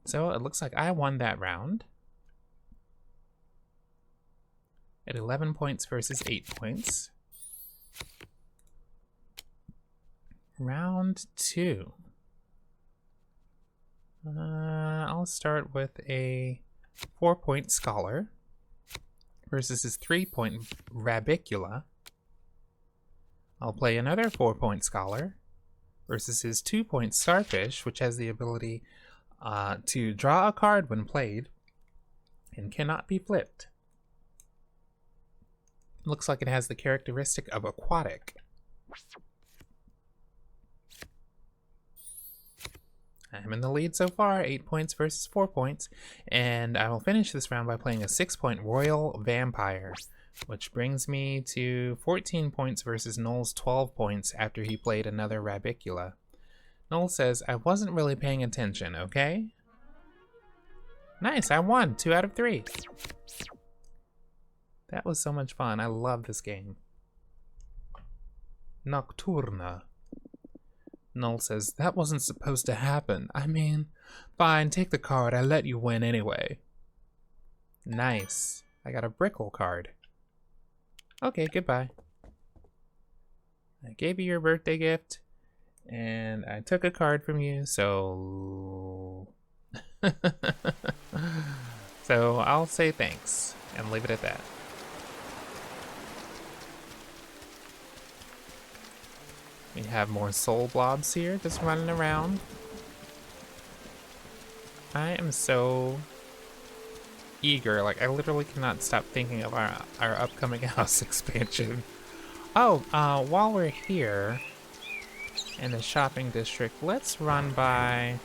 So it looks like I won that round. At 11 points versus 8 points. Round 2. I'll start with a 4-point Scholar versus his 3-point Rabicula. I'll play another 4-point Scholar versus his 2-point Starfish, which has the ability to draw a card when played and cannot be flipped. Looks like it has the characteristic of aquatic. I'm in the lead so far, 8 points versus 4 points, and I will finish this round by playing a 6-point Royal Vampire, which brings me to 14 points versus Noel's 12 points after he played another Rabicula. Noel says, I wasn't really paying attention, okay? Nice, I won, 2 out of 3. That was so much fun, I love this game. Nocturna. Noel says, that wasn't supposed to happen. I mean, fine, take the card. I let you win anyway. Nice. I got a Brickle card. Okay, goodbye. I gave you your birthday gift, and I took a card from you, so... So I'll say thanks, and leave it at that. We have more soul blobs here just running around. I am so eager, like I literally cannot stop thinking of our upcoming house expansion. Oh, while we're here in the shopping district, let's run by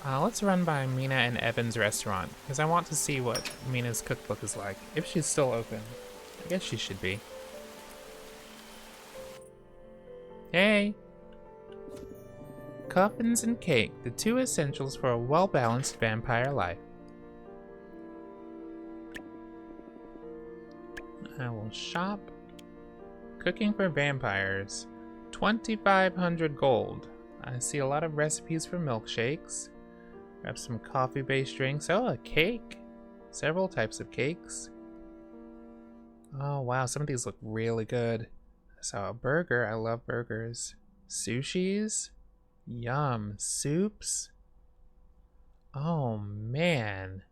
Mina and Evan's restaurant, because I want to see what Mina's cookbook is like, if she's still open. I guess she should be. Hey! Coffins and cake, the 2 essentials for a well-balanced vampire life. I will shop. Cooking for vampires, 2,500 gold. I see a lot of recipes for milkshakes. Grab some coffee-based drinks. Oh, a cake. Several types of cakes. Oh, wow, some of these look really good. So a burger, I love burgers. Sushis? Yum. Soups? Oh man.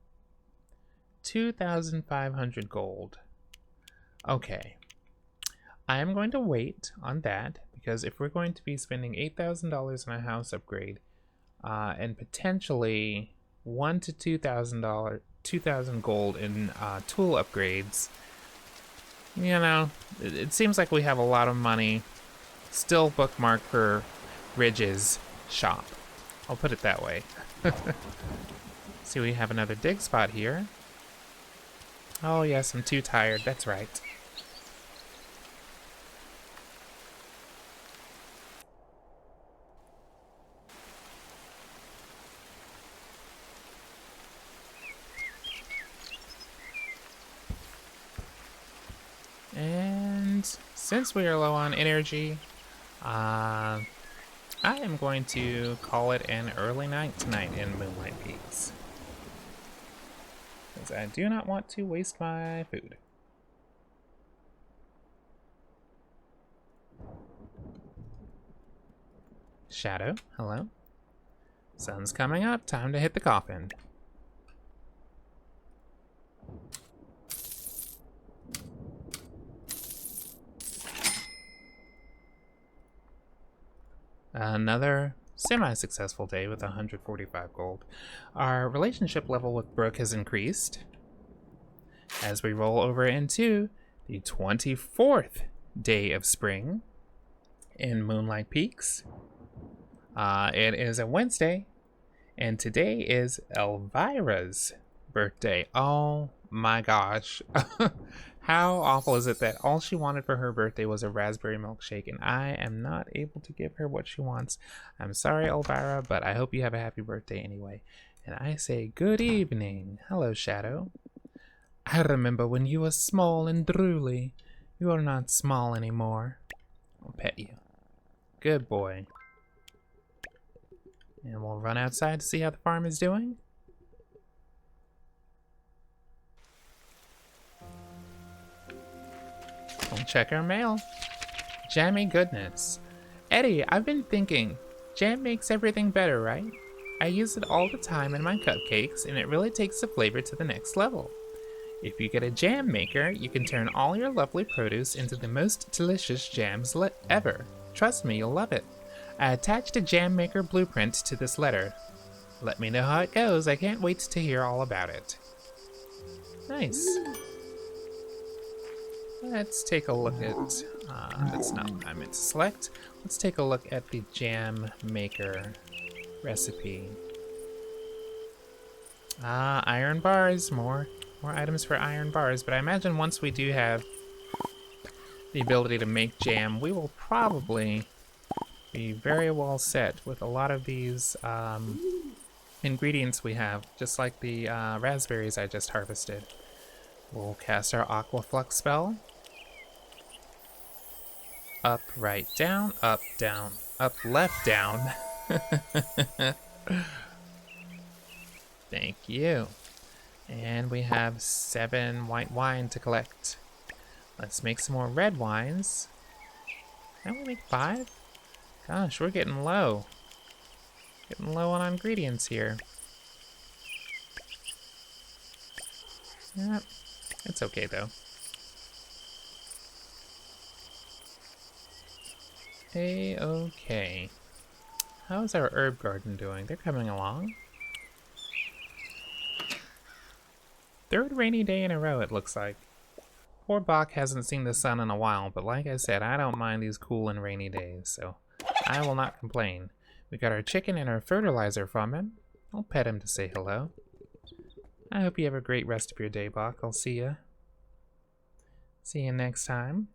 2,500 gold. Okay. I am going to wait on that, because if we're going to be spending $8,000 on a house upgrade, and potentially $1,000 to $2,000 gold in tool upgrades, you know, it seems like we have a lot of money still bookmarked for Ridge's shop. I'll put it that way. See, we have another dig spot here. Oh yes, I'm too tired, that's right. And since we are low on energy, I am going to call it an early night tonight in Moonlight Peaks, because I do not want to waste my food. Shadow, hello. Sun's coming up, time to hit the coffin. Another semi-successful day with 145 gold. Our relationship level with Brook has increased as we roll over into the 24th day of spring in Moonlight Peaks. It is a Wednesday, and today is Elvira's birthday. Oh my gosh. How awful is it that all she wanted for her birthday was a raspberry milkshake, and I am not able to give her what she wants? I'm sorry, Elvira, but I hope you have a happy birthday anyway. And I say good evening. Hello, Shadow. I remember when you were small and drooly. You are not small anymore. I'll pet you. Good boy. And we'll run outside to see how the farm is doing. We'll check our mail. Jammy goodness. Eddie, I've been thinking, jam makes everything better, right? I use it all the time in my cupcakes, and it really takes the flavor to the next level. If you get a jam maker, you can turn all your lovely produce into the most delicious jams ever. Trust me, you'll love it. I attached a jam maker blueprint to this letter. Let me know how it goes. I can't wait to hear all about it. Nice. Let's take a look at, that's not what I meant to select. Let's take a look at the jam maker recipe. Iron bars, more items for iron bars, but I imagine once we do have the ability to make jam, we will probably be very well set with a lot of these ingredients we have, just like the raspberries I just harvested. We'll cast our Aqua Flux spell. Up, right, down, up, left, down. Thank you. And we have 7 white wine to collect. Let's make some more red wines. Can we make 5? Gosh, we're getting low. Getting low on ingredients here. Yeah, it's okay though. A-okay. How's our herb garden doing? They're coming along. 3rd rainy day in a row, it looks like. Poor Bach hasn't seen the sun in a while, but like I said, I don't mind these cool and rainy days, so I will not complain. We got our chicken and our fertilizer from him. I'll pet him to say hello. I hope you have a great rest of your day, Bach. I'll see ya. See you next time.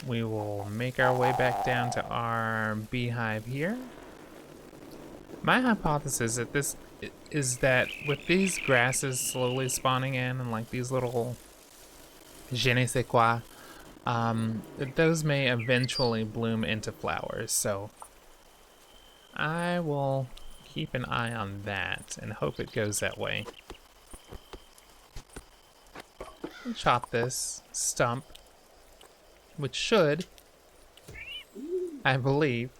We will make our way back down to our beehive here. My hypothesis at this is that with these grasses slowly spawning in and like these little je ne sais quoi, that those may eventually bloom into flowers. So I will keep an eye on that and hope it goes that way. We'll chop this stump, which should, I believe,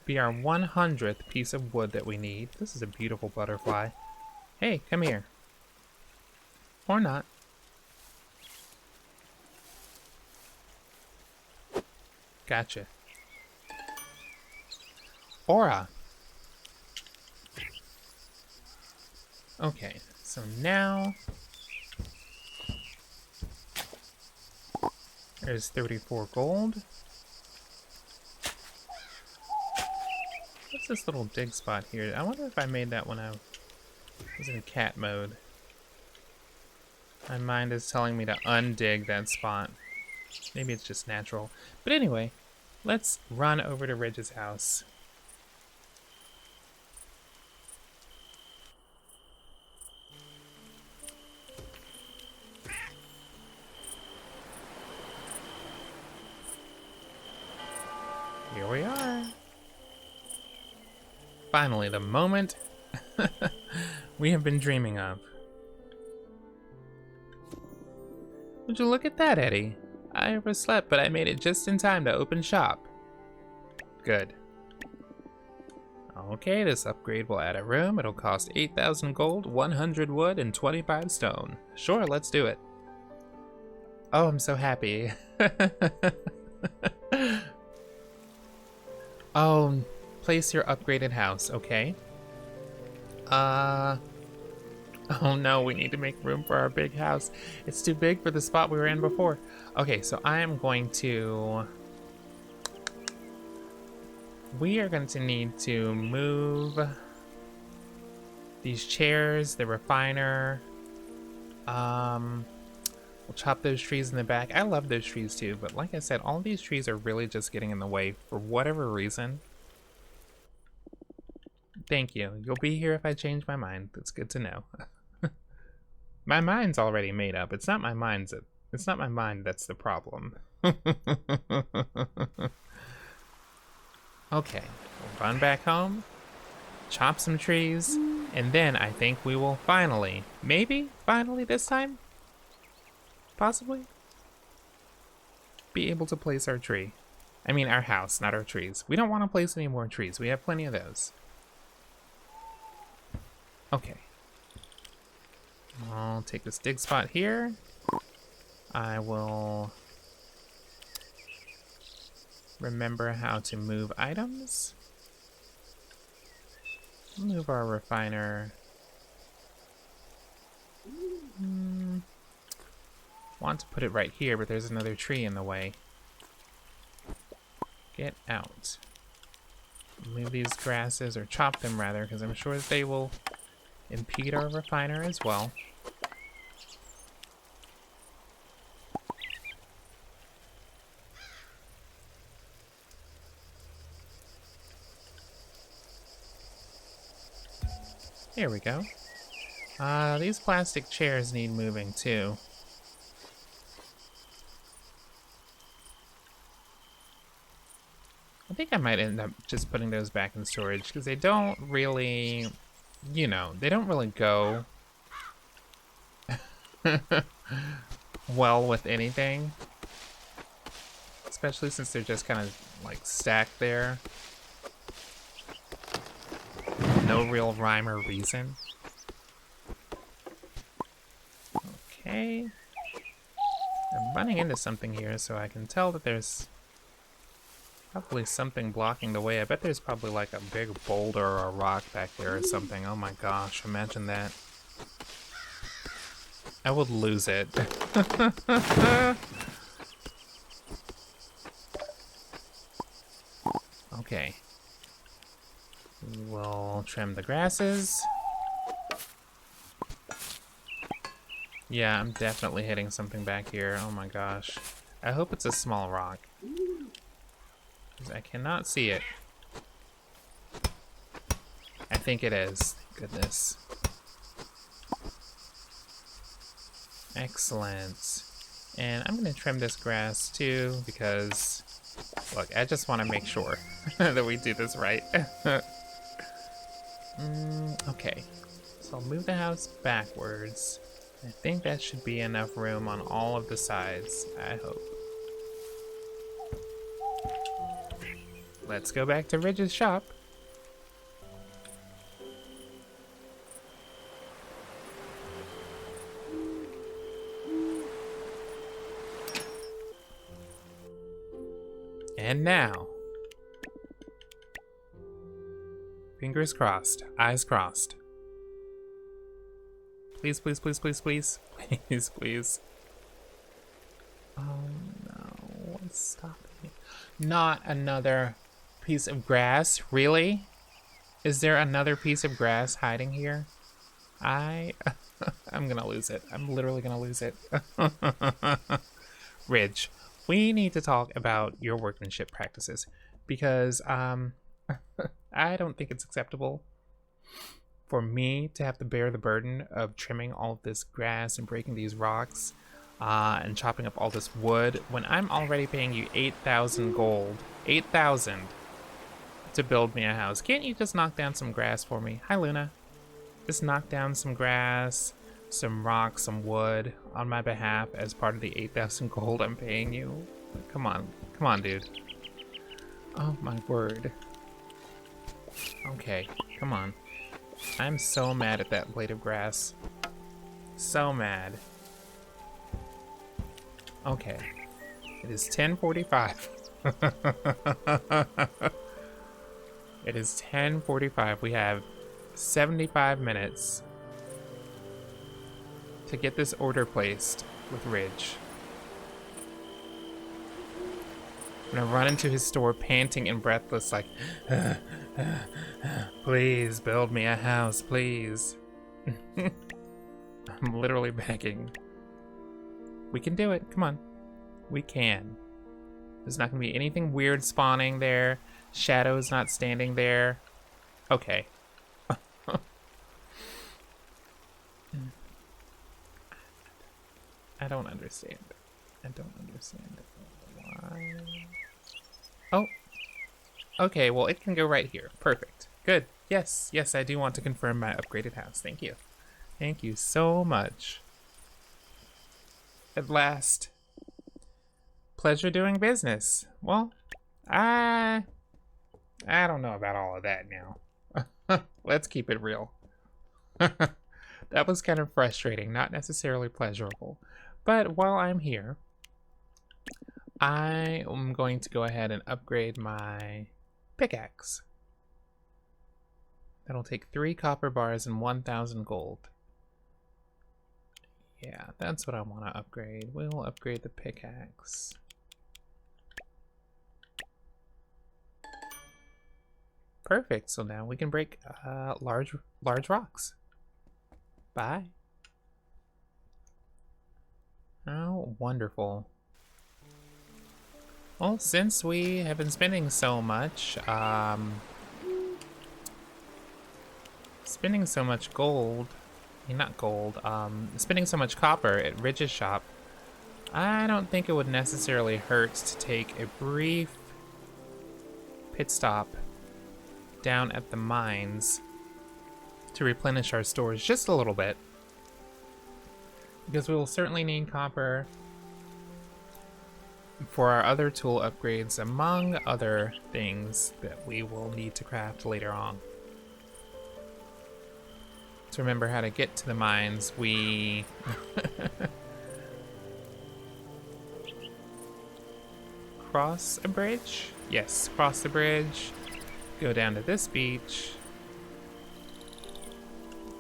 be our 100th piece of wood that we need. This is a beautiful butterfly. Hey, come here. Or not. Gotcha. Aura. Okay, so now there's 34 gold. What's this little dig spot here? I wonder if I made that when I was in cat mode. My mind is telling me to undig that spot. Maybe it's just natural. But anyway, let's run over to Ridge's house. Here we are. Finally, the moment we have been dreaming of. Would you look at that, Eddie? I overslept, but I made it just in time to open shop. Good. Okay, this upgrade will add a room. It'll cost 8,000 gold, 100 wood, and 25 stone. Sure, let's do it. Oh, I'm so happy. Oh, place your upgraded house, okay. Oh no, we need to make room for our big house. It's too big for the spot we were in before. Okay, so I am going to... We are going to need to move these chairs, the refiner, We'll chop those trees in the back. I love those trees too, but like I said, all these trees are really just getting in the way for whatever reason. Thank you. You'll be here if I change my mind. That's good to know. My mind's already made up. It's not my mind that's the problem. Okay, we'll run back home, chop some trees, and then I think we will finally, maybe finally this time, possibly, be able to place our tree. I mean our house, not our trees. We don't want to place any more trees. We have plenty of those. Okay. I'll take this dig spot here. I will remember how to move items. Move our refiner. Want to put it right here, but there's another tree in the way. Get out. Move these grasses, or chop them rather, because I'm sure that they will impede our refiner as well. There we go. These plastic chairs need moving too. I think I might end up just putting those back in storage because they don't really, you know, they don't really go well with anything. Especially since they're just kind of like stacked there. No real rhyme or reason. Okay. I'm running into something here, so I can tell that there's probably something blocking the way. I bet there's probably like a big boulder or a rock back there or something. Oh my gosh, imagine that. I would lose it. Okay. We'll trim the grasses. Yeah, I'm definitely hitting something back here. Oh my gosh. I hope it's a small rock. Because I cannot see it. I think it is. Goodness. Excellent. And I'm going to trim this grass too because, look, I just want to make sure that we do this right. Okay, so I'll move the house backwards. I think that should be enough room on all of the sides, I hope. Let's go back to Ridge's shop. And now, fingers crossed, eyes crossed. Please, please, please, please, please, please, please. Oh no, what's stopping me? Not another piece of grass, really? Is there another piece of grass hiding here? I'm gonna lose it. I'm literally gonna lose it. Ridge, we need to talk about your workmanship practices because I don't think it's acceptable for me to have to bear the burden of trimming all of this grass and breaking these rocks and chopping up all this wood when I'm already paying you 8,000 gold. 8,000 to build me a house. Can't you just knock down some grass for me? Hi, Luna. Just knock down some grass, some rocks, some wood on my behalf as part of the 8,000 gold I'm paying you. Come on, dude. Oh my word. Okay, come on. I'm so mad at that blade of grass. So mad. Okay. It is 10:45. It is 10:45. We have 75 minutes to get this order placed with Ridge. I'm gonna run into his store panting and breathless like, please build me a house, please. I'm literally begging. We can do it. Come on. We can. There's not going to be anything weird spawning there. Shadows not standing there. Okay. I don't understand. I don't understand. Why? Oh. Okay, well, it can go right here. Perfect. Good. Yes, yes, I do want to confirm my upgraded house. Thank you. Thank you so much. At last. Pleasure doing business. Well, I don't know about all of that now. Let's keep it real. That was kind of frustrating, not necessarily pleasurable. But while I'm here, I am going to go ahead and upgrade my pickaxe. That'll take 3 copper bars and 1,000 gold. Yeah, that's what I want to upgrade. We'll upgrade the pickaxe. Perfect, so now we can break large rocks. Bye. Oh, wonderful. Well, since we have been spending so much, gold, not gold, spending so much copper at Ridge's shop, I don't think it would necessarily hurt to take a brief pit stop down at the mines to replenish our stores just a little bit, because we will certainly need copper for our other tool upgrades, among other things that we will need to craft later on. To remember how to get to the mines, we cross a bridge? Yes, cross the bridge, go down to this beach,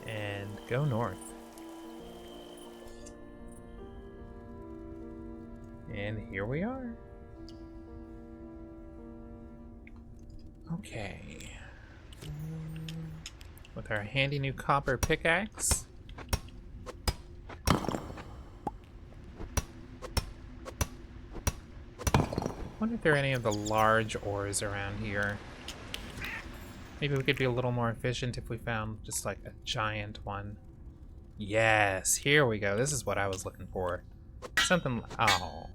and go north. And here we are. Okay. With our handy new copper pickaxe. I wonder if there are any of the large ores around here. Maybe we could be a little more efficient if we found just like a giant one. Yes, here we go. This is what I was looking for. Something, oh.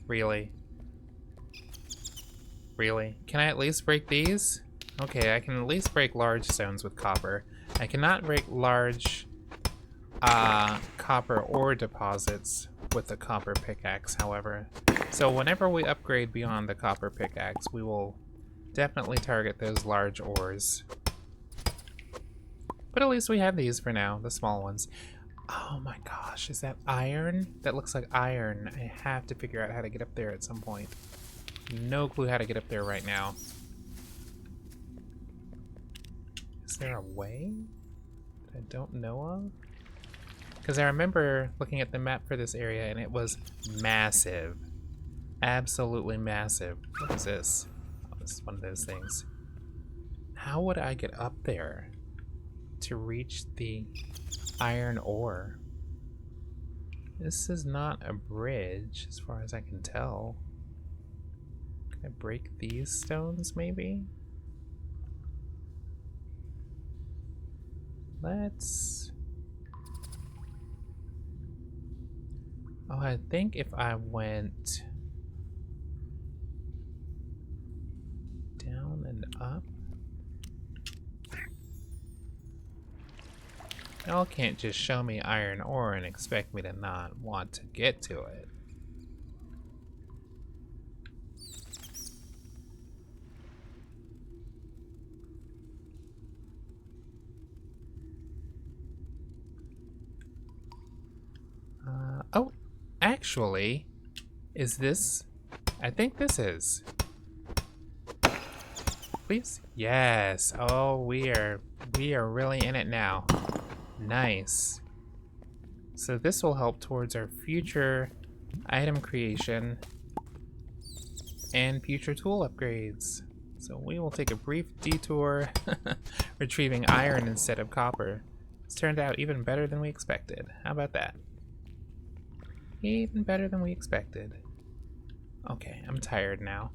Really? Really? Can I at least break these? Okay, I can at least break large stones with copper. I cannot break large copper ore deposits with the copper pickaxe, however. So whenever we upgrade beyond the copper pickaxe, we will definitely target those large ores. But at least we have these for now, the small ones. Oh my gosh, is that iron? That looks like iron. I have to figure out how to get up there at some point. No clue how to get up there right now. Is there a way that I don't know of? Because I remember looking at the map for this area and it was massive. Absolutely massive. What is this? Oh, this is one of those things. How would I get up there to reach the iron ore? This is not a bridge as far as I can tell. Can I break these stones maybe? Let's... Oh, I think if I went down and up. Y'all can't just show me iron ore and expect me to not want to get to it. Oh, actually, is this? I think this is. Please? Yes. Oh, we are really in it now. Nice. So this will help towards our future item creation and future tool upgrades. So we will take a brief detour retrieving iron instead of copper. It's turned out even better than we expected. How about that? Even better than we expected. Okay, I'm tired now.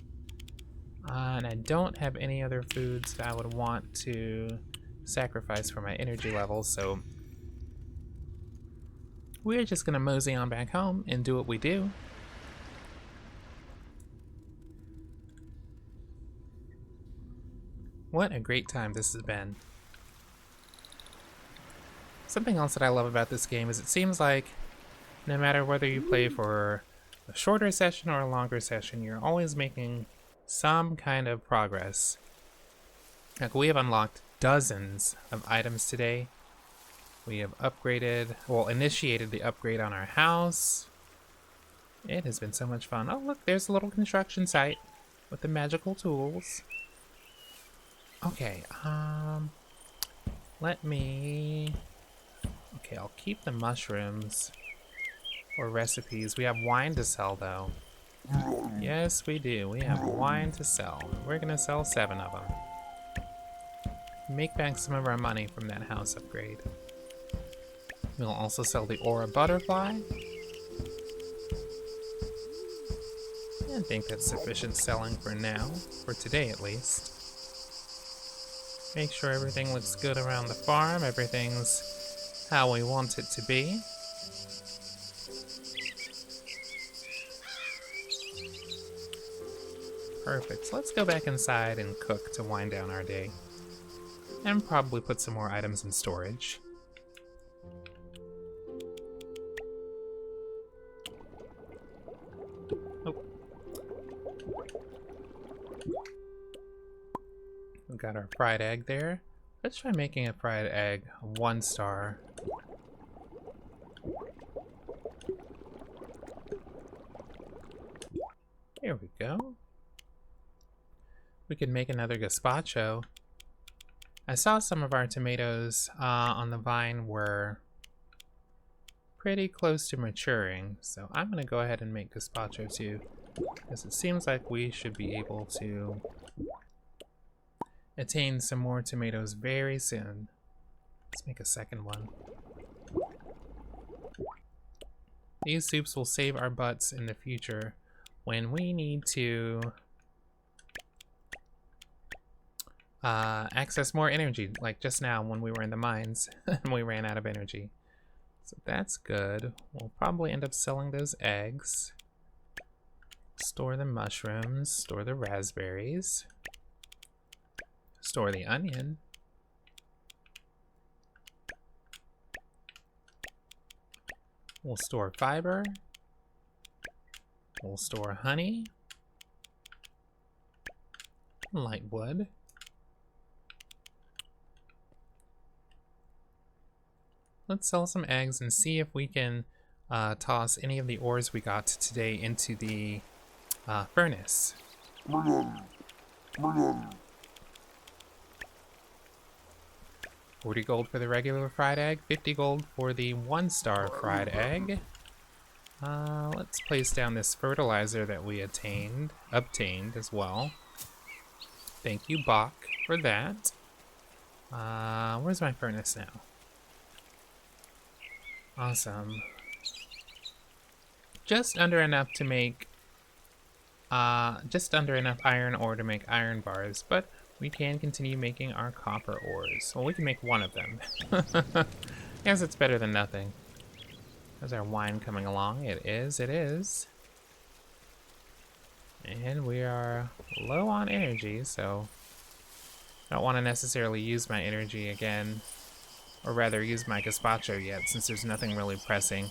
And I don't have any other foods that I would want to sacrifice for my energy levels, so we're just gonna mosey on back home and do what we do. What a great time this has been. Something else that I love about this game is it seems like no matter whether you play for a shorter session or a longer session, you're always making some kind of progress. Like, we have unlocked dozens of items today. We have initiated the upgrade on our house. It has been so much fun. Oh, look, there's a little construction site with the magical tools. Okay, okay, I'll keep the mushrooms or recipes. We have wine to sell, though. Yes, we do. We have wine to sell. We're gonna sell 7 of them. Make back some of our money from that house upgrade. We'll also sell the aura butterfly. I think that's sufficient selling for now, for today at least. Make sure everything looks good around the farm. Everything's how we want it to be. Perfect. So let's go back inside and cook to wind down our day. And probably put some more items in storage. Oh. We got our fried egg there. Let's try making a fried egg a 1-star. Here we go. We could make another gazpacho. I saw some of our tomatoes on the vine were pretty close to maturing, so I'm going to go ahead and make gazpacho too, because it seems like we should be able to attain some more tomatoes very soon. Let's make a second one. These soups will save our butts in the future when we need to access more energy, like just now when we were in the mines and we ran out of energy. So that's good. We'll probably end up selling those eggs. Store the mushrooms, store the raspberries, store the onion. We'll store fiber. We'll store honey, light wood. Let's sell some eggs and see if we can toss any of the ores we got today into the furnace. 40 gold for the regular fried egg, 50 gold for the 1-star fried egg. Let's place down this fertilizer that we obtained as well. Thank you, Bach, for that. Where's my furnace now? Awesome. Just under enough to make, just under enough iron ore to make iron bars, but we can continue making our copper ores. Well, we can make one of them. Guess it's better than nothing. There's our wine coming along. It is. And we are low on energy, so I don't want to necessarily use my energy again, or rather use my gazpacho yet, since there's nothing really pressing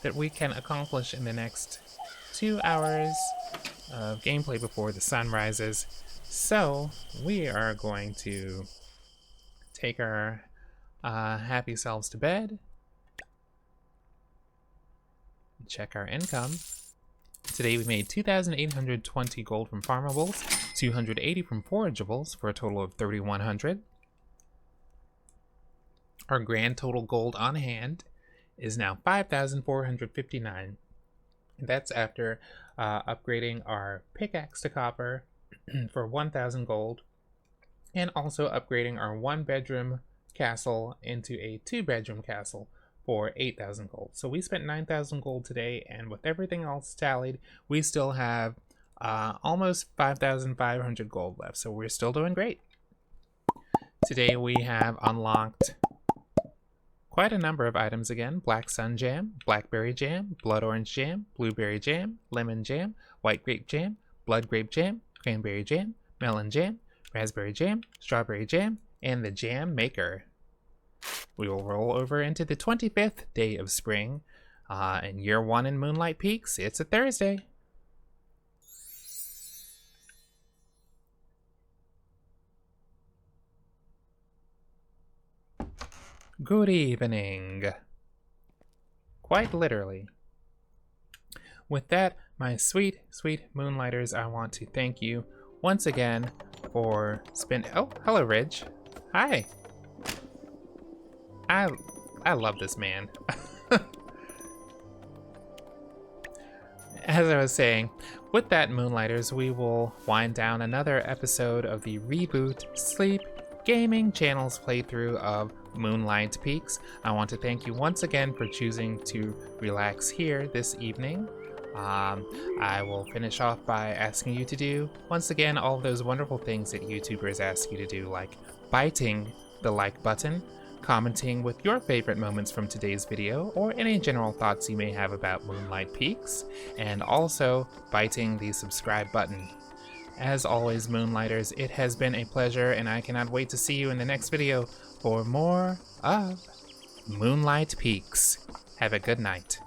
that we can accomplish in the next 2 hours of gameplay before the sun rises. So we are going to take our happy selves to bed, check our income. Today we made 2,820 gold from farmables, 280 from forageables, for a total of 3,100. Our grand total gold on hand is now 5,459. That's after upgrading our pickaxe to copper for 1,000 gold, and also upgrading our 1-bedroom castle into a 2-bedroom castle for 8,000 gold. So we spent 9,000 gold today, and with everything else tallied, we still have almost 5,500 gold left. So we're still doing great. Today we have unlocked quite a number of items again. Black Sun Jam, Blackberry Jam, Blood Orange Jam, Blueberry Jam, Lemon Jam, White Grape Jam, Blood Grape Jam, Cranberry Jam, Melon Jam, Raspberry Jam, Strawberry Jam, and the Jam Maker. We will roll over into the 25th day of spring. In year 1 in Moonlight Peaks, it's a Thursday. Good evening. Quite literally. With that, my sweet, sweet Moonlighters, I want to thank you once again for spending... Oh, hello, Ridge. Hi. I love this man. As I was saying, with that, Moonlighters, we will wind down another episode of the Reboot Sleep Gaming Channel's playthrough of Moonlight Peaks. I want to thank you once again for choosing to relax here this evening. I will finish off by asking you to do, once again, all of those wonderful things that YouTubers ask you to do, like biting the like button, commenting with your favorite moments from today's video, or any general thoughts you may have about Moonlight Peaks, and also biting the subscribe button. As always, Moonlighters, it has been a pleasure, and I cannot wait to see you in the next video for more of Moonlight Peaks. Have a good night.